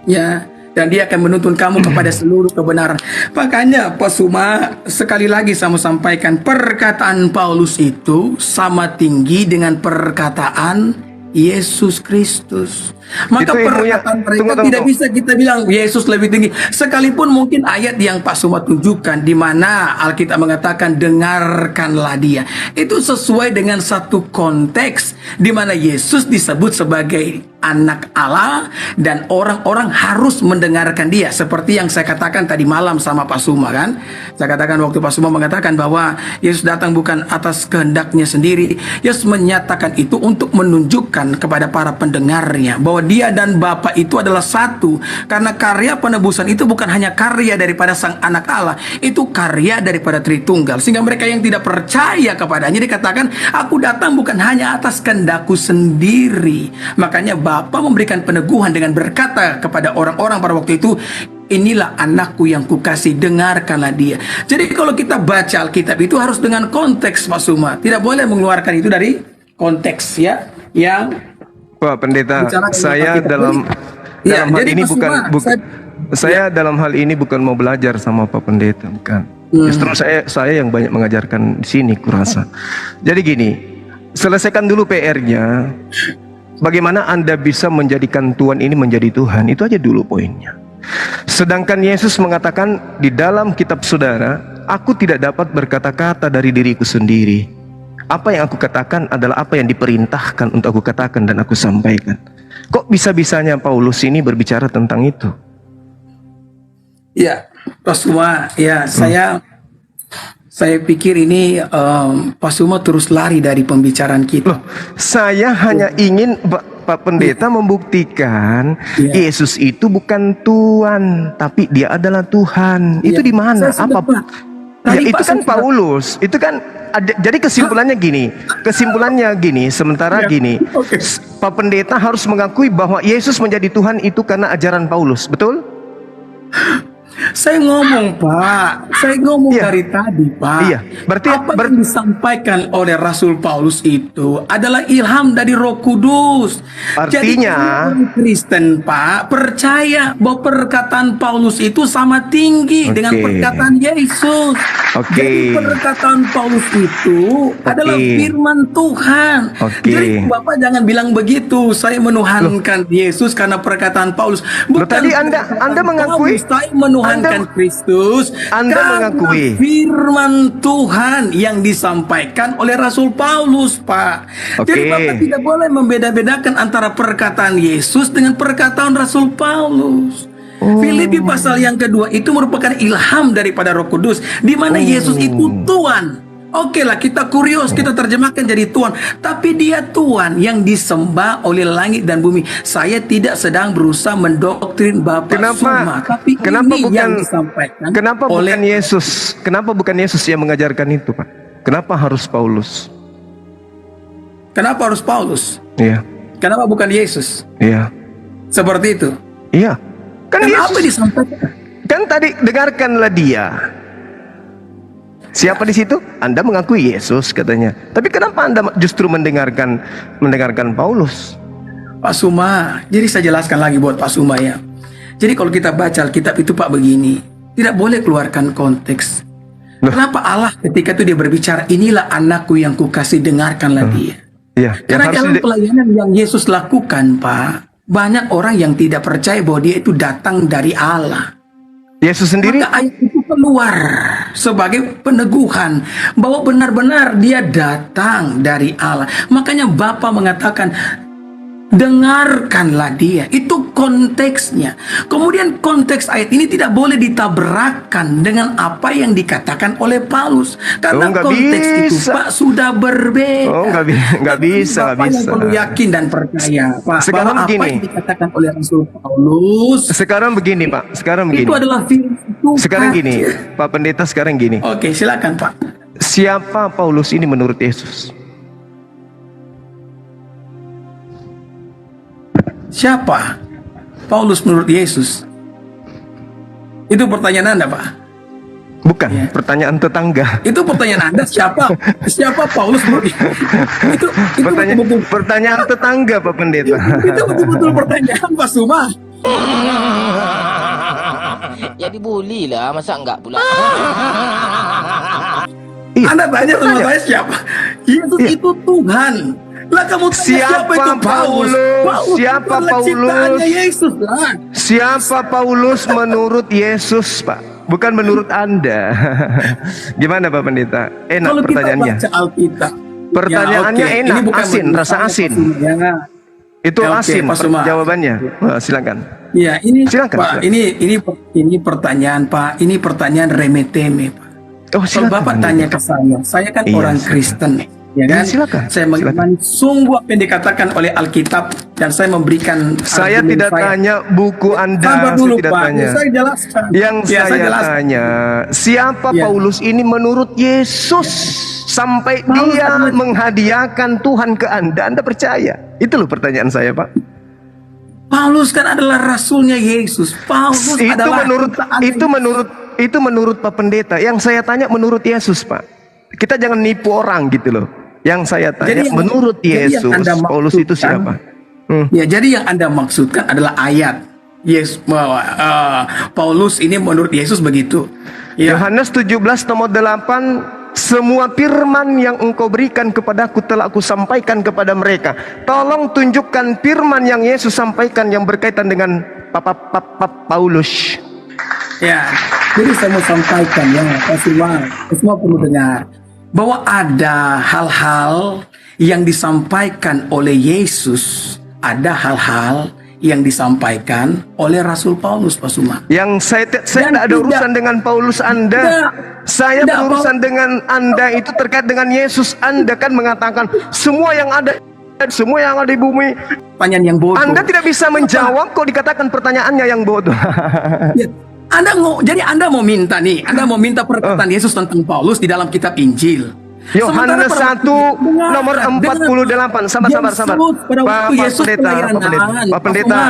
Speaker 5: Ya, dan dia akan menuntun kamu kepada seluruh kebenaran. Makanya Pak Suma, sekali lagi saya mau sampaikan, perkataan Paulus itu sama tinggi dengan perkataan Yesus Kristus. Maka
Speaker 6: Itu ilmunya-
Speaker 5: perkataan mereka
Speaker 6: tunggu.
Speaker 5: tidak bisa kita bilang Yesus lebih tinggi. Sekalipun mungkin ayat yang Pak Suma tunjukkan di mana Alkitab mengatakan dengarkanlah dia, itu sesuai dengan satu konteks di mana Yesus disebut sebagai anak Allah dan orang-orang harus mendengarkan dia, seperti yang saya katakan tadi malam sama Pak Suma kan. Saya katakan waktu Pak Suma mengatakan bahwa Yesus datang bukan atas kehendaknya sendiri. Yesus menyatakan itu untuk menunjukkan kepada para pendengarnya bahwa dia dan Bapa itu adalah satu, karena karya penebusan itu bukan hanya karya daripada sang anak Allah, itu karya daripada Tritunggal. Sehingga mereka yang tidak percaya kepadanya dikatakan, aku datang bukan hanya atas kehendakku sendiri. Makanya Bapa memberikan peneguhan dengan berkata kepada orang-orang pada waktu itu, inilah anakku yang kukasih, dengarkanlah dia. Jadi kalau kita baca Alkitab itu harus dengan konteks Pak Suma, tidak boleh mengeluarkan itu dari konteks ya yang
Speaker 6: Pak Pendeta,
Speaker 5: bicara tentang
Speaker 6: saya
Speaker 5: kita.
Speaker 6: dalam
Speaker 5: Ya,
Speaker 6: hal
Speaker 5: jadi
Speaker 6: ini
Speaker 5: Pak
Speaker 6: bukan
Speaker 5: Suma,
Speaker 6: saya dalam hal ini bukan mau belajar sama Pak Pendeta, bukan. Justru saya yang banyak mengajarkan di sini kurasa. Jadi gini, selesaikan dulu PR-nya. Bagaimana Anda bisa menjadikan Tuhan ini menjadi Tuhan, itu aja dulu poinnya. Sedangkan Yesus mengatakan di dalam kitab saudara, aku tidak dapat berkata-kata dari diriku sendiri. Apa yang aku katakan adalah apa yang diperintahkan untuk aku katakan dan aku sampaikan. Kok bisa-bisanya Paulus ini berbicara tentang itu?
Speaker 5: ya Pak Suma, ya saya pikir ini Pak Suma terus lari dari pembicaraan kita.
Speaker 6: Loh, saya hanya ingin Pak Pendeta membuktikan
Speaker 5: Ya.
Speaker 6: Yesus itu bukan Tuhan, tapi dia adalah Tuhan. Itu
Speaker 5: Ya,
Speaker 6: di mana?
Speaker 5: saya sudah,
Speaker 6: Apa?
Speaker 5: Pak.
Speaker 6: Ya,
Speaker 5: Tadi
Speaker 6: itu
Speaker 5: Pak
Speaker 6: kan
Speaker 5: sudah-
Speaker 6: Paulus. Itu kan jadi kesimpulannya gini. Sementara
Speaker 5: Ya,
Speaker 6: gini,
Speaker 5: oke.
Speaker 6: Pak Pendeta harus mengakui bahwa Yesus menjadi Tuhan itu karena ajaran Paulus, betul?
Speaker 5: Saya ngomong Pak, saya ngomong
Speaker 6: Iya.
Speaker 5: dari tadi Pak.
Speaker 6: Iya, berarti-
Speaker 5: apa yang disampaikan oleh Rasul Paulus itu adalah ilham dari Roh Kudus. Jadi
Speaker 6: Artinya-
Speaker 5: orang Kristen Pak percaya bahwa perkataan Paulus itu sama tinggi dengan
Speaker 6: Oke.
Speaker 5: perkataan Yesus.
Speaker 6: Oke.
Speaker 5: Jadi perkataan Paulus itu adalah firman Tuhan.
Speaker 6: Oke.
Speaker 5: Jadi Bapak jangan bilang begitu. Saya menuhankan Yesus karena perkataan Paulus.
Speaker 6: Loh, tadi Anda
Speaker 5: perkataan
Speaker 6: mengakui-
Speaker 5: Paulus. Saya menuhankan Kristus.
Speaker 6: Anda
Speaker 5: karena
Speaker 6: mengakui.
Speaker 5: firman Tuhan yang disampaikan oleh Rasul Paulus, Pak.
Speaker 6: Oke.
Speaker 5: Jadi Bapak tidak boleh membeda-bedakan antara perkataan Yesus dengan perkataan Rasul Paulus. Filipi pasal yang kedua itu merupakan ilham daripada Roh Kudus, di mana Yesus itu Tuhan. Oke lah, kita kurios, kita terjemahkan jadi Tuhan. Tapi dia Tuhan yang disembah oleh langit dan bumi. Saya tidak sedang berusaha mendoktrin Bapak Suma. Tapi ini yang disampaikan
Speaker 6: Kenapa
Speaker 5: oleh
Speaker 6: bukan Yesus? Kenapa bukan Yesus yang mengajarkan itu, Pak? Kenapa harus Paulus?
Speaker 5: Kenapa harus Paulus?
Speaker 6: Iya.
Speaker 5: Kenapa bukan Yesus?
Speaker 6: Iya.
Speaker 5: Seperti itu.
Speaker 6: Iya. Kan
Speaker 5: Kenapa
Speaker 6: Yesus.
Speaker 5: disampaikan?
Speaker 6: Kan tadi dengarkanlah dia. Siapa di situ? Anda mengakui Yesus katanya. Tapi kenapa Anda justru mendengarkan Paulus?
Speaker 5: Pak Suma, jadi saya jelaskan lagi buat Pak Suma ya. Jadi kalau kita baca Alkitab itu Pak begini, tidak boleh keluarkan konteks. Kenapa Allah ketika itu dia berbicara, inilah anakku yang kukasih, dengarkanlah dia.
Speaker 6: Iya.
Speaker 5: Karena dalam pelayanan yang Yesus lakukan Pak, banyak orang yang tidak percaya bahwa dia itu datang dari Allah.
Speaker 6: Yesus sendiri.
Speaker 5: Maka ayat itu keluar sebagai peneguhan bahwa benar-benar dia datang dari Allah. Makanya Bapa mengatakan, dengarkanlah dia. Itu konteksnya. Kemudian konteks ayat ini tidak boleh ditabrakkan dengan apa yang dikatakan oleh Paulus. Karena
Speaker 6: nggak
Speaker 5: konteks itu
Speaker 6: bisa.
Speaker 5: Pak sudah berbeda.
Speaker 6: Oh, nggak bisa,
Speaker 5: Bapak yang perlu yakin dan percaya Pak,
Speaker 6: Sekarang
Speaker 5: bahwa apa
Speaker 6: begini.
Speaker 5: yang dikatakan oleh Rasul Paulus
Speaker 6: Sekarang begini, Pak. Sekarang begini.
Speaker 5: itu adalah firman Tuhan.
Speaker 6: Sekarang gini, Pak Pendeta, sekarang gini.
Speaker 5: Oke, silakan Pak.
Speaker 6: Siapa Paulus ini menurut Yesus?
Speaker 5: Siapa Paulus menurut Yesus? Itu pertanyaan Anda, Pak.
Speaker 6: Bukan,
Speaker 5: Ya.
Speaker 6: pertanyaan tetangga.
Speaker 5: Itu pertanyaan Anda, siapa Paulus menurut itu
Speaker 6: Pertanyaan,
Speaker 5: betul-betul
Speaker 6: pertanyaan tetangga, Pak Pendeta.
Speaker 5: itu betul-betul pertanyaan Pak Suma.
Speaker 1: Ya dibully lah, masa enggak pula?
Speaker 6: Iya.
Speaker 5: Anda tanya sama saya siapa? Yesus
Speaker 6: Iya.
Speaker 5: itu Tuhan. Lah kamu tanya siapa itu Paulus?
Speaker 6: Siapa
Speaker 5: adalah
Speaker 6: Paulus?
Speaker 5: ciptaannya Yesus lah.
Speaker 6: Siapa Paulus menurut Yesus, Pak? Bukan menurut Anda. Gimana, Pak Pendeta? Enak
Speaker 5: Kalau
Speaker 6: pertanyaannya.
Speaker 5: kita baca Alkitab,
Speaker 6: Pertanyaannya
Speaker 5: ya, oke.
Speaker 6: enak,
Speaker 5: Ini bukan
Speaker 6: asin,
Speaker 5: menurut
Speaker 6: rasa
Speaker 5: saya,
Speaker 6: asin.
Speaker 5: Pak Suma, ya.
Speaker 6: Itu
Speaker 5: Ya, oke,
Speaker 6: asin
Speaker 5: Pak Suma.
Speaker 6: jawabannya. Wah, silakan.
Speaker 5: Ya, ini
Speaker 6: Silakan,
Speaker 5: Pak,
Speaker 6: silakan.
Speaker 5: ini pertanyaan Pak, ini pertanyaan remeh-temeh Pak.
Speaker 6: Oh,
Speaker 5: Kalau
Speaker 6: silakan.
Speaker 5: Bapak
Speaker 6: Pendeta.
Speaker 5: tanya ke saya kan
Speaker 6: Iya,
Speaker 5: orang
Speaker 6: silakan.
Speaker 5: Kristen, ya kan?
Speaker 6: Iya, silakan,
Speaker 5: Saya mengimani sungguh apa yang dikatakan oleh Alkitab dan saya memberikan.
Speaker 6: Saya
Speaker 5: argumen
Speaker 6: tidak
Speaker 5: saya.
Speaker 6: tanya buku Anda,
Speaker 5: Sabar dulu
Speaker 6: saya tidak
Speaker 5: Pak,
Speaker 6: tanya.
Speaker 5: saya jelaskan.
Speaker 6: Yang
Speaker 5: Ya,
Speaker 6: saya
Speaker 5: jelaskan.
Speaker 6: tanya, siapa
Speaker 5: Ya.
Speaker 6: Paulus ini menurut Yesus sampai
Speaker 5: Paulus
Speaker 6: dia
Speaker 5: adalah-
Speaker 6: menghadiahkan Tuhan ke Anda? Anda percaya? Itu loh pertanyaan saya, Pak.
Speaker 5: Paulus kan adalah rasulnya Yesus. Paulus
Speaker 6: Itu
Speaker 5: adalah
Speaker 6: menurut Pak Pendeta. Yang saya tanya menurut Yesus, Pak. Kita jangan nipu orang gitu loh. Yang saya tanya menurut
Speaker 5: jadi yang
Speaker 6: Yesus,
Speaker 5: Anda
Speaker 6: Paulus itu
Speaker 5: maksudkan-
Speaker 6: siapa?
Speaker 5: Ya, jadi yang Anda maksudkan adalah ayat. Yes, Paulus ini menurut Yesus begitu. Ya.
Speaker 6: Yohanes 17 nomor 8, semua firman yang engkau berikan kepadaku telah aku sampaikan kepada mereka. Tolong tunjukkan firman yang Yesus sampaikan yang berkaitan dengan Paulus.
Speaker 5: Ya, jadi saya mau sampaikan ya, Pak semua perlu dengar bahwa ada hal-hal yang disampaikan oleh Yesus, ada hal-hal yang disampaikan oleh Rasul Paulus, Pak Suma.
Speaker 6: Yang saya
Speaker 5: Dan
Speaker 6: tidak ada
Speaker 5: tidak-
Speaker 6: urusan dengan Paulus Anda.
Speaker 5: Tidak.
Speaker 6: Saya
Speaker 5: Tidak,
Speaker 6: berurusan dengan Anda itu terkait dengan Yesus. Anda kan mengatakan semua yang ada di bumi.
Speaker 5: Pertanyaan yang bodoh.
Speaker 6: Anda tidak bisa menjawab kok dikatakan pertanyaannya yang bodoh.
Speaker 5: Ya, jadi Anda mau minta nih, Anda mau minta perkataan Yesus tentang Paulus di dalam kitab Injil.
Speaker 6: Yohanes
Speaker 5: Sementara pada
Speaker 6: 1
Speaker 5: waktu- dengar,
Speaker 6: nomor 48. Sabar.
Speaker 5: Yesus pada waktu Yesus pelayanan,
Speaker 6: Pak Pendeta.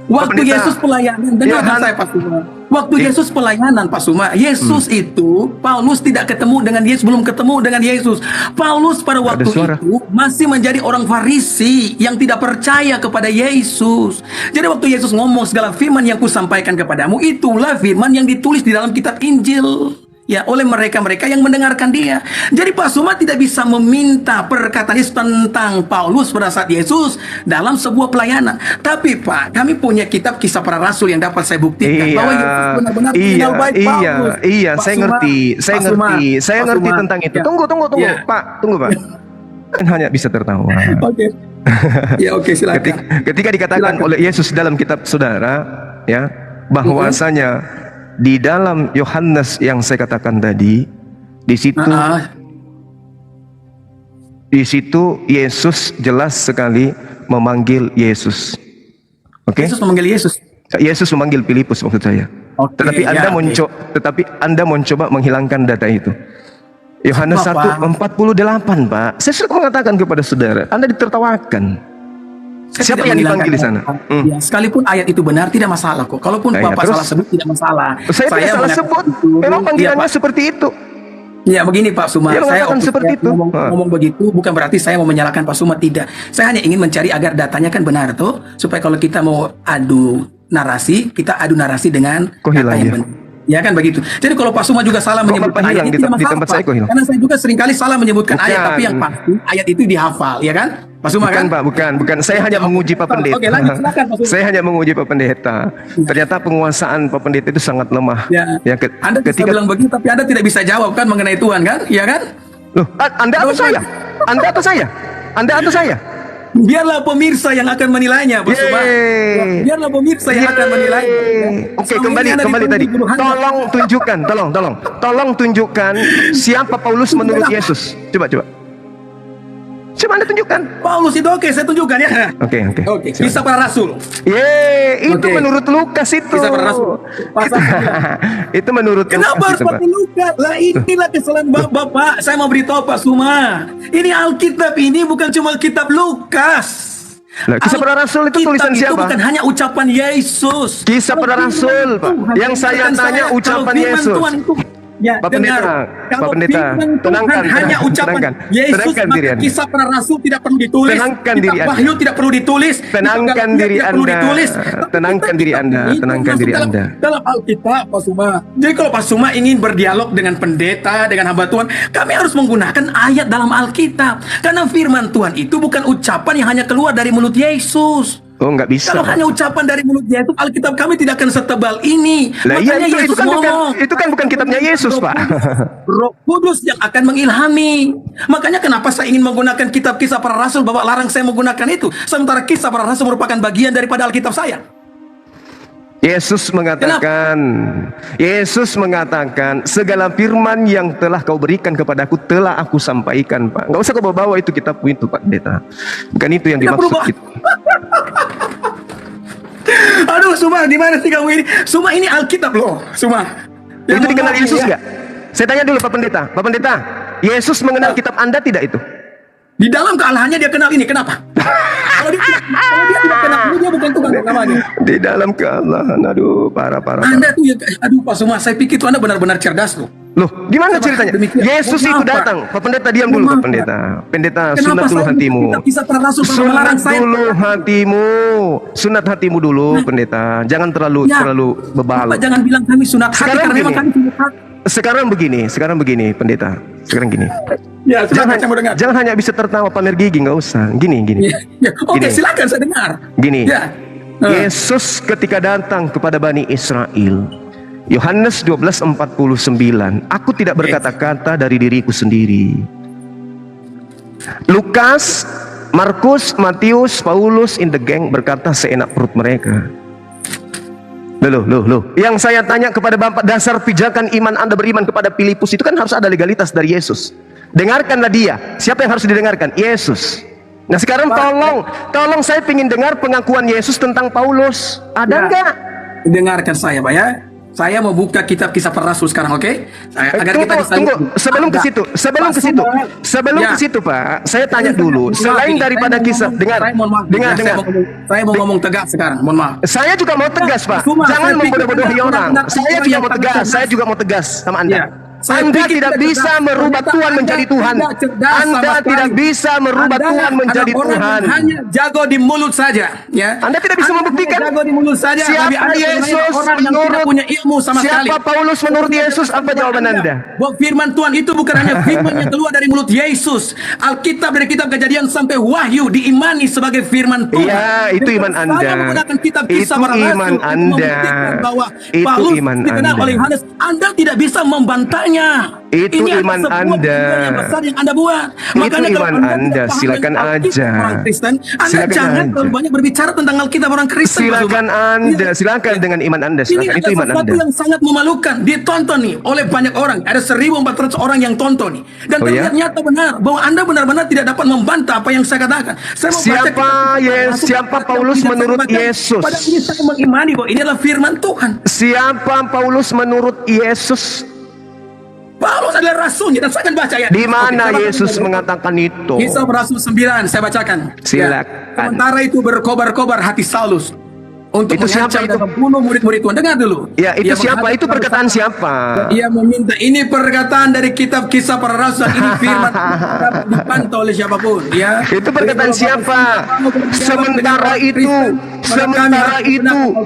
Speaker 5: Waktu
Speaker 6: Pendeta.
Speaker 5: Yesus pelayanan, dengarkan saya Pak Suma. Waktu Yesus pelayanan Pak Suma, Yesus itu, Paulus tidak ketemu dengan Yesus, belum ketemu dengan Yesus. Paulus pada waktu
Speaker 6: suara.
Speaker 5: itu masih menjadi orang Farisi yang tidak percaya kepada Yesus. Jadi waktu Yesus ngomong segala firman yang kusampaikan kepadamu, itulah firman yang ditulis di dalam kitab Injil. Ya, oleh mereka-mereka yang mendengarkan dia. Jadi Pak Suma tidak bisa meminta perkataan Yesus tentang Paulus pada saat Yesus dalam sebuah pelayanan. Tapi Pak, kami punya kitab Kisah Para Rasul yang dapat saya buktikan bahwa Yesus benar-benar mengenal baik Paulus.
Speaker 6: Iya,
Speaker 5: Pak
Speaker 6: saya
Speaker 5: Suma,
Speaker 6: ngerti,
Speaker 5: Pak Suma,
Speaker 6: saya
Speaker 5: Pak
Speaker 6: ngerti
Speaker 5: Suma.
Speaker 6: tentang itu.
Speaker 5: Ya.
Speaker 6: Tunggu,
Speaker 5: Ya.
Speaker 6: Pak, tunggu Pak. Kan hanya bisa tertawa.
Speaker 5: Oke. Ya, oke, silakan.
Speaker 6: Ketika dikatakan
Speaker 5: Silakan.
Speaker 6: oleh Yesus dalam kitab saudara, ya, bahwasanya di dalam Yohanes yang saya katakan tadi, di situ Yesus jelas sekali memanggil Yesus. Oke?
Speaker 5: Yesus memanggil Yesus.
Speaker 6: Yesus memanggil Filipus maksud saya.
Speaker 5: Oke,
Speaker 6: Tetapi
Speaker 5: ya,
Speaker 6: Anda
Speaker 5: oke.
Speaker 6: Anda mencoba menghilangkan data itu. Yohanes
Speaker 5: Bapak.
Speaker 6: 1:48, Pak. Saya sudah mengatakan kepada saudara, Anda ditertawakan.
Speaker 5: Saya
Speaker 6: Siapa
Speaker 5: tidak
Speaker 6: yang
Speaker 5: menghilangkan
Speaker 6: dipanggil di sana?
Speaker 5: Ya, sekalipun ayat itu benar tidak masalah kok. Kalaupun
Speaker 6: Ya,
Speaker 5: Bapak
Speaker 6: terus?
Speaker 5: salah sebut tidak masalah.
Speaker 6: Saya tidak salah
Speaker 5: mengatakan
Speaker 6: sebut.
Speaker 5: itu.
Speaker 6: Memang
Speaker 5: Iya,
Speaker 6: panggilannya
Speaker 5: Pak.
Speaker 6: seperti itu.
Speaker 5: Ya begini Pak Suma,
Speaker 6: Dia
Speaker 5: saya
Speaker 6: mengatakan seperti itu.
Speaker 5: ngomong begitu bukan berarti saya mau menyalahkan Pak Suma, tidak. Saya hanya ingin mencari agar datanya kan benar tuh, supaya kalau kita mau adu narasi, kita adu narasi dengan
Speaker 6: Kok hilang
Speaker 5: yang
Speaker 6: dia?
Speaker 5: benar. Ya kan begitu. Jadi kalau Pak Suma juga salah
Speaker 6: Kok
Speaker 5: menyebutkan
Speaker 6: Bapak hilang
Speaker 5: ayat
Speaker 6: di
Speaker 5: itu tidak
Speaker 6: tempat
Speaker 5: masalah,
Speaker 6: saya,
Speaker 5: Pak.
Speaker 6: kok hilang?
Speaker 5: Karena saya juga seringkali salah menyebutkan ayat,
Speaker 6: Bukan.
Speaker 5: tapi yang pasti ayat itu dihafal, ya kan? Pak Suma
Speaker 6: Bukan,
Speaker 5: kan?
Speaker 6: Pak, bukan. Saya hanya menguji Pak Pendeta.
Speaker 5: Oke, lanjut, silakan, Pak Suma.
Speaker 6: Saya hanya menguji Pak Pendeta. Ternyata penguasaan Pak Pendeta itu sangat lemah.
Speaker 5: Ya. Anda bisa bilang begitu, tapi Anda tidak bisa jawab kan mengenai Tuhan kan? Iya kan?
Speaker 6: Loh, Anda atau saya? Anda atau saya? Anda atau saya?
Speaker 5: Biarlah pemirsa yang akan menilainya, Pak Suma.
Speaker 6: Yeay.
Speaker 5: Biarlah pemirsa yang akan menilainya.
Speaker 6: Oke,
Speaker 5: Selama ini Anda
Speaker 6: kembali tadi.
Speaker 5: dituduh hanya-
Speaker 6: Tolong tunjukkan, tolong tunjukkan siapa Paulus menurut Yesus. Coba. Coba Anda tunjukkan.
Speaker 5: Paulus itu oke, saya tunjukkan ya.
Speaker 6: Oke.
Speaker 5: Oke, kisah para rasul.
Speaker 6: Itu
Speaker 5: Oke.
Speaker 6: menurut Lukas itu.
Speaker 5: Kisah para rasul. Pasal 9.
Speaker 6: Itu menurut
Speaker 5: Kenapa
Speaker 6: Lukas
Speaker 5: harus
Speaker 6: itu, Pak.
Speaker 5: pakai Lukas? Lah inilah kesalahan Bapak. Saya mau beritahu Pak Suma. Ini Alkitab ini bukan cuma kitab Lukas.
Speaker 6: Lah, Kisah Para Rasul itu
Speaker 5: Alkitab
Speaker 6: tulisan siapa?
Speaker 5: bukan hanya ucapan Yesus.
Speaker 6: Kisah Para Rasul, Pak.
Speaker 5: Tuhan.
Speaker 6: Yang saya
Speaker 5: Bukan
Speaker 6: tanya
Speaker 5: kalau
Speaker 6: ucapan
Speaker 5: firman
Speaker 6: Yesus.
Speaker 5: Tuhan itu, ya,
Speaker 6: Pak
Speaker 5: dengar.
Speaker 6: Pendeta,
Speaker 5: Kalau
Speaker 6: Pak Pendeta,
Speaker 5: firman Tuhan
Speaker 6: tenangkan,
Speaker 5: hanya ucapan
Speaker 6: tenangkan.
Speaker 5: Yesus,
Speaker 6: Tenangkan
Speaker 5: maka
Speaker 6: diri Anda.
Speaker 5: Kisah Para Rasul tidak perlu ditulis.
Speaker 6: Tenangkan
Speaker 5: Kitab
Speaker 6: diri Anda.
Speaker 5: Wahyu tidak perlu ditulis.
Speaker 6: Tenangkan
Speaker 5: Kitab Galatia
Speaker 6: diri
Speaker 5: tidak perlu
Speaker 6: Anda.
Speaker 5: ditulis.
Speaker 6: Tenangkan diri Anda.
Speaker 5: Ini
Speaker 6: Tenangkan
Speaker 5: masuk
Speaker 6: diri
Speaker 5: dalam-
Speaker 6: Anda.
Speaker 5: Dalam Alkitab, Pak Suma. Jadi kalau Pak Suma ingin berdialog dengan pendeta, dengan hamba Tuhan, kami harus menggunakan ayat dalam Alkitab. Karena firman Tuhan itu bukan ucapan yang hanya keluar dari mulut Yesus.
Speaker 6: Oh, nggak bisa.
Speaker 5: Kalau hanya ucapan dari mulut Yesus, Alkitab kami tidak akan setebal ini.
Speaker 6: Lah iya,
Speaker 5: Makanya
Speaker 6: itu
Speaker 5: Yesus
Speaker 6: kan
Speaker 5: ngomong.
Speaker 6: bukan kitabnya Yesus, Pak.
Speaker 5: Roh Kudus yang akan mengilhami. Makanya kenapa saya ingin menggunakan kitab Kisah Para Rasul, Bapak larang saya menggunakan itu. Sementara Kisah Para Rasul merupakan bagian daripada Alkitab saya.
Speaker 6: Yesus mengatakan segala firman yang telah kau berikan kepadaku telah aku sampaikan, Pak. Nggak usah kau bawa itu kitab itu, Pak Pendeta. Bukan itu yang
Speaker 5: Tidak
Speaker 6: dimaksud.
Speaker 5: perlu, Pak. Aduh, Suma, di mana sih kamu ini? Suma, ini Alkitab loh, Suma.
Speaker 6: Itu dikenal Yesus
Speaker 5: ya.
Speaker 6: nggak? Saya tanya dulu Pak Pendeta. Pak Pendeta, Yesus mengenal kitab Anda tidak itu?
Speaker 5: Di dalam kealahannya dia kenal ini, kenapa? Kalau dia tidak kenal ini, dia bukan Tuhan namanya.
Speaker 6: Di dalam kealahan, aduh, parah.
Speaker 5: Anda tuh ya, aduh Pak Suma, saya pikir itu Anda benar-benar cerdas loh.
Speaker 6: Loh, gimana
Speaker 5: Coba,
Speaker 6: ceritanya?
Speaker 5: demikian.
Speaker 6: Yesus
Speaker 5: Mohon
Speaker 6: itu
Speaker 5: maaf, Pak.
Speaker 6: datang. Pak Pendeta diam dulu,
Speaker 5: Mohon
Speaker 6: Pak
Speaker 5: maaf,
Speaker 6: Pendeta. Pendeta,
Speaker 5: Kenapa
Speaker 6: sunat dulu
Speaker 5: saya
Speaker 6: hatimu.
Speaker 5: kitab Kisah Para Rasul pernah
Speaker 6: Sunat
Speaker 5: melarang saya?
Speaker 6: dulu hatimu. Sunat hatimu dulu, Pendeta. Jangan terlalu
Speaker 5: Ya.
Speaker 6: bebal.
Speaker 5: Bapak jangan bilang kami sunat hati
Speaker 6: Sekarang
Speaker 5: karena memang
Speaker 6: gini.
Speaker 5: kami sunat hati.
Speaker 6: Sekarang begini, Pendeta. Sekarang gini.
Speaker 5: Ya, silakan saya mau dengar.
Speaker 6: Jangan hanya bisa tertawa pamer gigi, nggak usah. Gini.
Speaker 5: Ya, ya. Oke,
Speaker 6: Gini.
Speaker 5: silakan saya dengar.
Speaker 6: Gini.
Speaker 5: Ya.
Speaker 6: Yesus ketika datang kepada Bani Israel, Yohanes 12:49, aku tidak berkata-kata dari diriku sendiri. Lukas, Markus, Matius, Paulus in the gang berkata seenak perut mereka. Loh. Yang saya tanya kepada Bapak, dasar pijakan iman Anda beriman kepada Filipus itu kan harus ada legalitas dari Yesus. Dengarkanlah dia. Siapa yang harus didengarkan? Yesus. Nah sekarang tolong saya ingin dengar pengakuan Yesus tentang Paulus. Ada
Speaker 5: Ya.
Speaker 6: enggak?
Speaker 5: Dengarkan saya, Pak ya. Saya mau buka kitab Kisah Para Rasul sekarang, oke? Agar kita bisa
Speaker 6: Tunggu. Sebelum ke
Speaker 5: Ada.
Speaker 6: situ,
Speaker 5: Ya.
Speaker 6: Pak, saya tanya dulu. Selain daripada kisah, dengar.
Speaker 5: Saya mau ngomong tegas sekarang, mohon maaf.
Speaker 6: Saya juga mau tegas, Pak.
Speaker 5: Suma,
Speaker 6: Jangan
Speaker 5: saya pikir
Speaker 6: membodoh-bodohi
Speaker 5: Anda
Speaker 6: orang.
Speaker 5: benar-benar
Speaker 6: Saya
Speaker 5: orang
Speaker 6: juga
Speaker 5: yang
Speaker 6: mau
Speaker 5: paling
Speaker 6: tegas.
Speaker 5: cerdas.
Speaker 6: Saya juga mau tegas sama Anda.
Speaker 5: Ya. Saya
Speaker 6: Anda
Speaker 5: pikir
Speaker 6: tidak
Speaker 5: Anda
Speaker 6: bisa
Speaker 5: cerdas.
Speaker 6: merubah
Speaker 5: Ternyata
Speaker 6: Tuhan
Speaker 5: Anda
Speaker 6: menjadi Tuhan.
Speaker 5: tidak cerdas sama
Speaker 6: Anda
Speaker 5: sekali.
Speaker 6: tidak bisa merubah
Speaker 5: Anda
Speaker 6: Tuhan menjadi
Speaker 5: adalah orang
Speaker 6: Tuhan.
Speaker 5: yang hanya jago di mulut saja, ya.
Speaker 6: Anda tidak bisa membuktikan.
Speaker 5: hanya jago di mulut saja.
Speaker 6: Siapa
Speaker 5: tapi Anda sebenarnya
Speaker 6: Yesus
Speaker 5: orang yang tidak
Speaker 6: menurut-
Speaker 5: punya ilmu sama sekali.
Speaker 6: Siapa Paulus menurut Yesus? Apa jawaban Anda?
Speaker 5: Bahwa firman Tuhan itu bukan hanya firman yang keluar dari mulut Yesus. Alkitab dari kitab Kejadian sampai Wahyu diimani sebagai firman Tuhan.
Speaker 6: Iya, itu iman
Speaker 5: Saya
Speaker 6: Anda.
Speaker 5: menggunakan kitab
Speaker 6: Itu
Speaker 5: Kisah Para Rasul
Speaker 6: iman
Speaker 5: untuk
Speaker 6: Anda.
Speaker 5: membuktikan bahwa
Speaker 6: Itu
Speaker 5: Paulus
Speaker 6: iman
Speaker 5: dikenal
Speaker 6: Anda.
Speaker 5: oleh Yohanes. Anda tidak bisa membantahnya.
Speaker 6: Itu
Speaker 5: Ini
Speaker 6: iman
Speaker 5: adalah sebuah
Speaker 6: Anda.
Speaker 5: perbuatan yang besar yang Anda buat. Makanya kalau
Speaker 6: iman
Speaker 5: Anda
Speaker 6: Anda.
Speaker 5: tidak paham
Speaker 6: Silakan
Speaker 5: dengan Alkitab
Speaker 6: aja.
Speaker 5: orang Kristen, Anda
Speaker 6: Silakan
Speaker 5: jangan
Speaker 6: aja.
Speaker 5: terlalu banyak berbicara tentang Alkitab orang Kristen. Pak
Speaker 6: Silakan
Speaker 5: Zuma.
Speaker 6: Anda,
Speaker 5: Ya.
Speaker 6: silakan dengan iman Anda.
Speaker 5: Ini
Speaker 6: Silakan, itu
Speaker 5: adalah
Speaker 6: iman
Speaker 5: sesuatu
Speaker 6: Anda.
Speaker 5: yang sangat memalukan. Ditonton nih oleh banyak orang. Ada 1.400 orang yang tonton nih. Dan
Speaker 6: Oh, ya?
Speaker 5: ternyata benar bahwa Anda benar-benar tidak dapat membantah apa yang saya katakan. Saya mau baca
Speaker 6: Siapa
Speaker 5: kitab-
Speaker 6: siapa
Speaker 5: kitab-
Speaker 6: Paulus
Speaker 5: kitab-
Speaker 6: menurut
Speaker 5: kitab-
Speaker 6: Yesus?
Speaker 5: Pada ini saya mengimani bahwa ini adalah firman Tuhan.
Speaker 6: Siapa Paulus menurut Yesus?
Speaker 5: Paulus adalah adalah rasulnya dan saya akan baca ayat.
Speaker 6: Di mana
Speaker 5: Oke,
Speaker 6: Yesus
Speaker 5: kita baca.
Speaker 6: mengatakan itu?
Speaker 5: Kisah Rasul 9, saya bacakan.
Speaker 6: Silakan.
Speaker 5: Sementara itu berkobar-kobar hati Saulus untuk
Speaker 6: Itu siapa
Speaker 5: mengancam
Speaker 6: itu?
Speaker 5: dan membunuh murid-murid Tuhan. Dengar dulu.
Speaker 6: Ya, itu
Speaker 5: Ia
Speaker 6: siapa?
Speaker 5: menghadap
Speaker 6: Itu
Speaker 5: kepada
Speaker 6: perkataan
Speaker 5: Saulus.
Speaker 6: siapa?
Speaker 5: Ia meminta, ini perkataan dari kitab Kisah Para Rasul, ini firman tidak dipantau oleh siapapun. Ya.
Speaker 6: Itu perkataan siapa? Sementara itu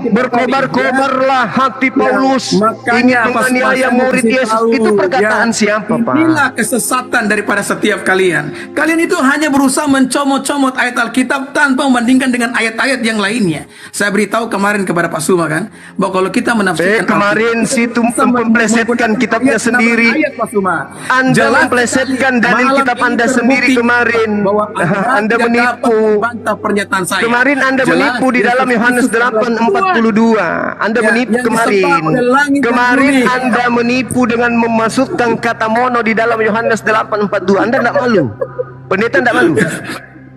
Speaker 6: berkobar-kobarlah hati Paulus ingin menganiaya murid Yesus. Itu perkataan siapa, Pak?
Speaker 5: Inilah kesesatan daripada setiap kalian. Kalian itu hanya berusaha mencomot-comot ayat Alkitab tanpa membandingkan dengan ayat-ayat yang lainnya. Saya beritahu kemarin kepada Pak Suma kan, bahwa kalau kita menafsirkan
Speaker 6: kemarin
Speaker 5: Alkitab,
Speaker 6: situ
Speaker 5: kita
Speaker 6: memplesetkan kitabnya
Speaker 5: ayat,
Speaker 6: sendiri.
Speaker 5: ayat, Pak Suma.
Speaker 6: Anda
Speaker 5: Jelas
Speaker 6: memplesetkan
Speaker 5: sekali,
Speaker 6: dalil
Speaker 5: malam
Speaker 6: kitab
Speaker 5: ini
Speaker 6: Anda sendiri
Speaker 5: terbukti
Speaker 6: kemarin.
Speaker 5: bahwa
Speaker 6: Anda
Speaker 5: tidak
Speaker 6: menipu.
Speaker 5: dapat membantah pernyataan saya.
Speaker 6: Kemarin Anda
Speaker 5: Jelas,
Speaker 6: menipu di dalam Yohanes 8:42. Anda
Speaker 5: Ya,
Speaker 6: menipu
Speaker 5: yang
Speaker 6: kemarin.
Speaker 5: disembah oleh langit dan
Speaker 6: Kemarin
Speaker 5: bumi.
Speaker 6: Anda menipu dengan memasukkan kata mono di dalam Yohanes 8:42. Anda tidak malu? Pendeta tidak malu?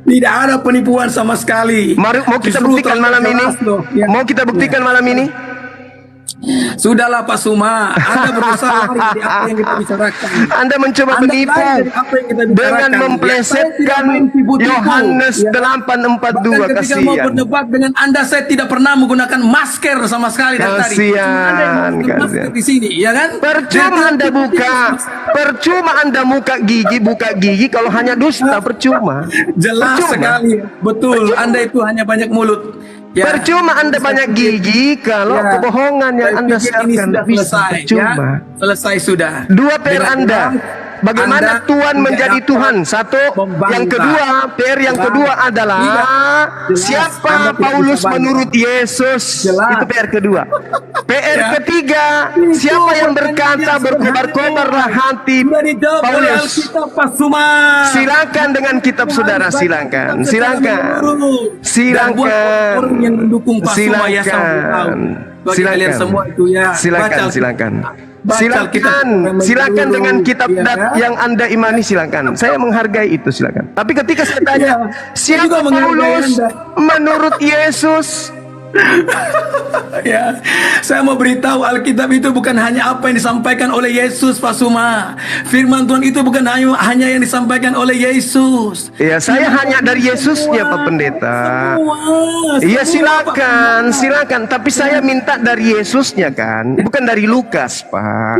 Speaker 5: Tidak ada penipuan sama sekali.
Speaker 6: Mari, mau kita
Speaker 5: Justru
Speaker 6: buktikan malam ini?
Speaker 5: jelas loh. Ya.
Speaker 6: Mau kita buktikan malam ini?
Speaker 5: Sudahlah Pak Suma, Anda berusaha lari dari apa yang kita bicarakan.
Speaker 6: Anda mencoba
Speaker 5: Anda
Speaker 6: menipu
Speaker 5: lari dari apa yang kita bicarakan.
Speaker 6: dengan
Speaker 5: Ya,
Speaker 6: memplesetkan
Speaker 5: saya tidak main tipu-tipu.
Speaker 6: Yohanes
Speaker 5: Ya.
Speaker 6: 8:42.
Speaker 5: Bahkan ketika mau
Speaker 6: Kasihan.
Speaker 5: berdebat dengan Anda, saya tidak pernah menggunakan masker sama sekali dari tadi.
Speaker 6: Kasihan,
Speaker 5: Cuma Anda yang menggunakan masker
Speaker 6: kasihan.
Speaker 5: di sini, ya kan?
Speaker 6: Percuma Anda buka gigi kalau hanya dusta, percuma.
Speaker 5: Jelas
Speaker 6: Percuma.
Speaker 5: sekali, betul. Anda itu hanya banyak mulut. Ya.
Speaker 6: Percuma Anda banyak gigi kalau
Speaker 5: Ya.
Speaker 6: kebohongan yang
Speaker 5: Saya
Speaker 6: Anda
Speaker 5: pikir ini
Speaker 6: siarkan
Speaker 5: sudah
Speaker 6: bisa.
Speaker 5: selesai,
Speaker 6: Percuma.
Speaker 5: ya. Selesai sudah.
Speaker 6: Dua PR
Speaker 5: Dengan
Speaker 6: Anda.
Speaker 5: Tuhan,
Speaker 6: Bagaimana
Speaker 5: Anda
Speaker 6: Tuhan
Speaker 5: tidak
Speaker 6: menjadi
Speaker 5: dapat
Speaker 6: Tuhan? Satu.
Speaker 5: membantah.
Speaker 6: Yang kedua, PR yang
Speaker 5: Jelas.
Speaker 6: kedua adalah
Speaker 5: Tidak. Jelas.
Speaker 6: siapa
Speaker 5: Anda tidak
Speaker 6: Paulus
Speaker 5: bisa bantah.
Speaker 6: menurut Yesus?
Speaker 5: Jelas.
Speaker 6: Itu PR kedua. PR
Speaker 5: Ya.
Speaker 6: ketiga,
Speaker 5: Itu
Speaker 6: siapa yang
Speaker 5: pertanyaan
Speaker 6: berkata
Speaker 5: yang
Speaker 6: berkobar-kobarlah hati
Speaker 5: Sudah dijawab oleh
Speaker 6: Paulus?
Speaker 5: Alkitab Pak Suma.
Speaker 6: Silakan dengan kitab saudara, silakan.
Speaker 5: Dan buat orang yang mendukung Pak Suma ya saya beritahu. Bagi kalian semua itu ya.
Speaker 6: Silakan.
Speaker 5: Baca Alkitab.
Speaker 6: Silakan dengan kitab
Speaker 5: Ya, kan?
Speaker 6: yang Anda imani, silakan. Saya menghargai itu, silakan. Tapi ketika saya tanya,
Speaker 5: Ya, saya juga
Speaker 6: siapa
Speaker 5: menghargai
Speaker 6: Paulus
Speaker 5: Anda.
Speaker 6: menurut Yesus?
Speaker 5: Ya, saya mau beritahu Alkitab itu bukan hanya apa yang disampaikan oleh Yesus, Pak Suma. Firman Tuhan itu bukan hanya yang disampaikan oleh Yesus.
Speaker 6: Ya, saya hanya dari Yesusnya, Pak Pendeta. Iya,
Speaker 5: Semua, Pak Suma.
Speaker 6: silakan. Tapi saya minta dari Yesusnya kan, bukan dari Lukas, Pak.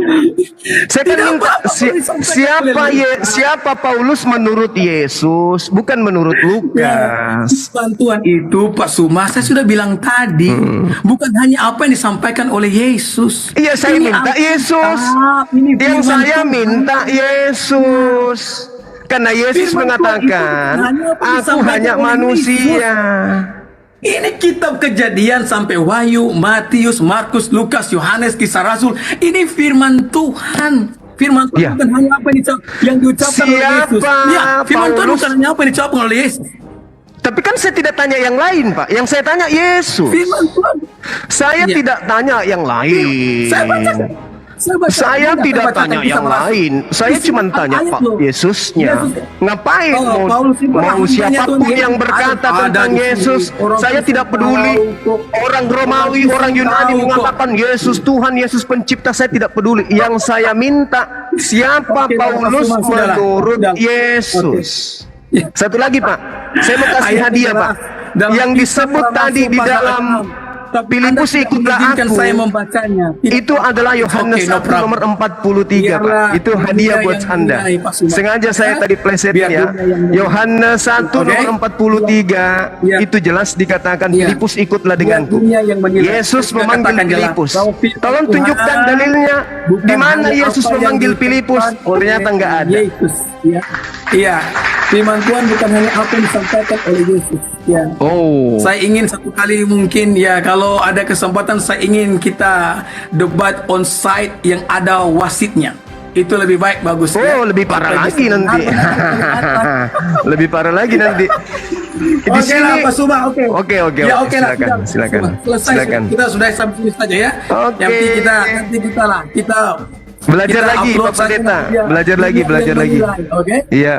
Speaker 6: Saya kan
Speaker 5: Tidak
Speaker 6: minta
Speaker 5: apa-apa yang disampaikan
Speaker 6: siapa
Speaker 5: oleh Lukas.
Speaker 6: siapa Paulus menurut Yesus, bukan menurut Lukas.
Speaker 5: Bantuan itu Pak Suma, saya sudah bilang tadi, bukan hanya apa yang disampaikan oleh Yesus.
Speaker 6: Iya, saya
Speaker 5: Ini
Speaker 6: minta
Speaker 5: Alkitab,
Speaker 6: Yesus.
Speaker 5: ini
Speaker 6: Yang
Speaker 5: firman
Speaker 6: saya
Speaker 5: Tuhan.
Speaker 6: minta Yesus. Karena Yesus
Speaker 5: Firman Tuhan
Speaker 6: mengatakan,
Speaker 5: itu hanya apa yang
Speaker 6: aku
Speaker 5: disampaikan
Speaker 6: hanya
Speaker 5: oleh
Speaker 6: manusia.
Speaker 5: Ini kitab Kejadian sampai Wahyu, Matius, Markus, Lukas, Yohanes, Kisah Rasul. Ini firman Tuhan. Firman Tuhan
Speaker 6: Ya.
Speaker 5: bukan hanya apa yang diucapkan oleh Yesus.
Speaker 6: Siapa
Speaker 5: Ya, firman Tuhan
Speaker 6: Paulus?
Speaker 5: bukan hanya apa yang diucapkan oleh Yesus.
Speaker 6: Tapi kan saya tidak tanya yang lain, Pak. Yang saya tanya Yesus.
Speaker 5: Firman Tuhan.
Speaker 6: Saya
Speaker 5: Ya.
Speaker 6: tidak tanya yang lain.
Speaker 5: Saya baca.
Speaker 6: Saya tidak
Speaker 5: bacakan
Speaker 6: tanya
Speaker 5: Kisah
Speaker 6: yang
Speaker 5: Rasul.
Speaker 6: lain. Saya
Speaker 5: Itu
Speaker 6: cuma
Speaker 5: ayat
Speaker 6: tanya Pak
Speaker 5: loh.
Speaker 6: Yesusnya.
Speaker 5: Yesus.
Speaker 6: Ngapain
Speaker 5: Oh, Paulus itu
Speaker 6: mau
Speaker 5: hambanya
Speaker 6: siapapun
Speaker 5: Tuhan
Speaker 6: yang
Speaker 5: Yesus.
Speaker 6: berkata
Speaker 5: Ada
Speaker 6: tentang
Speaker 5: di sini.
Speaker 6: Yesus,
Speaker 5: Orang
Speaker 6: saya
Speaker 5: Kristen
Speaker 6: tidak peduli.
Speaker 5: tahu kok.
Speaker 6: Orang Romawi,
Speaker 5: Orang
Speaker 6: orang
Speaker 5: Kristen
Speaker 6: Yunani
Speaker 5: tahu kok.
Speaker 6: mengatakan Yesus Tuhan, Yesus pencipta, saya tidak peduli. Yang saya minta, siapa
Speaker 5: Oke,
Speaker 6: Paulus
Speaker 5: Pak Suma, sudahlah.
Speaker 6: menurut
Speaker 5: Sudah.
Speaker 6: Yesus?
Speaker 5: Ya.
Speaker 6: Satu lagi, Pak. Saya mau kasih
Speaker 5: Ayat
Speaker 6: hadiah,
Speaker 5: adalah
Speaker 6: Pak.
Speaker 5: dalam
Speaker 6: Yang
Speaker 5: kisah
Speaker 6: disebut
Speaker 5: para
Speaker 6: tadi
Speaker 5: rasul
Speaker 6: di
Speaker 5: pasal
Speaker 6: dalam
Speaker 5: 6. Tapi
Speaker 6: Filipus
Speaker 5: Anda
Speaker 6: ikutlah
Speaker 5: tidak izinkan
Speaker 6: aku.
Speaker 5: saya membacanya.
Speaker 6: Itu adalah Yohanes
Speaker 5: Oke, no
Speaker 6: 1
Speaker 5: problem.
Speaker 6: nomor 43, Pak.
Speaker 5: Biarlah
Speaker 6: Itu hadiah
Speaker 5: dunia
Speaker 6: buat
Speaker 5: yang
Speaker 6: Anda.
Speaker 5: menilai, Pak Suma.
Speaker 6: Sengaja saya
Speaker 5: Ya?
Speaker 6: tadi pleset
Speaker 5: Biar
Speaker 6: ya.
Speaker 5: dunia yang menilai.
Speaker 6: Yohanes 1
Speaker 5: Oke?
Speaker 6: nomor 43
Speaker 5: Ya.
Speaker 6: itu jelas dikatakan
Speaker 5: Ya.
Speaker 6: Filipus ikutlah
Speaker 5: Biar
Speaker 6: denganku.
Speaker 5: dunia yang menilai.
Speaker 6: Yesus
Speaker 5: Kita
Speaker 6: memanggil
Speaker 5: katakan jelas
Speaker 6: Filipus.
Speaker 5: bahwa firman
Speaker 6: Tolong
Speaker 5: Tuhan
Speaker 6: tunjukkan dalilnya.
Speaker 5: bukan
Speaker 6: Di mana
Speaker 5: hanya
Speaker 6: Yesus
Speaker 5: apa yang
Speaker 6: memanggil Filipus?
Speaker 5: diucapkan oleh
Speaker 6: Ternyata nggak ada.
Speaker 5: Yesus, ya. Iya. Firman Tuhan bukan hanya apa yang disampaikan oleh Yesus. Ya.
Speaker 6: Oh.
Speaker 5: Saya ingin satu kali mungkin ya kalau ada kesempatan saya ingin kita debat on site yang ada wasitnya. Itu lebih baik bagus ya.
Speaker 6: Oh, lebih parah lagi nanti. Lebih parah lagi nanti. Di
Speaker 5: Oke
Speaker 6: sini.
Speaker 5: lah Pak Suma, oke.
Speaker 6: Oke.
Speaker 5: Ya oke lah,
Speaker 6: Silakan,
Speaker 5: sudah.
Speaker 6: silakan.
Speaker 5: Selesai.
Speaker 6: Silakan.
Speaker 5: Kita sudah sampai sini saja ya.
Speaker 6: Oke.
Speaker 5: Nanti kita lah. Kita
Speaker 6: Belajar lagi,
Speaker 5: upload
Speaker 6: Pak Pendeta.
Speaker 5: saja, ya.
Speaker 6: Belajar lagi.
Speaker 5: Oke.
Speaker 6: Iya.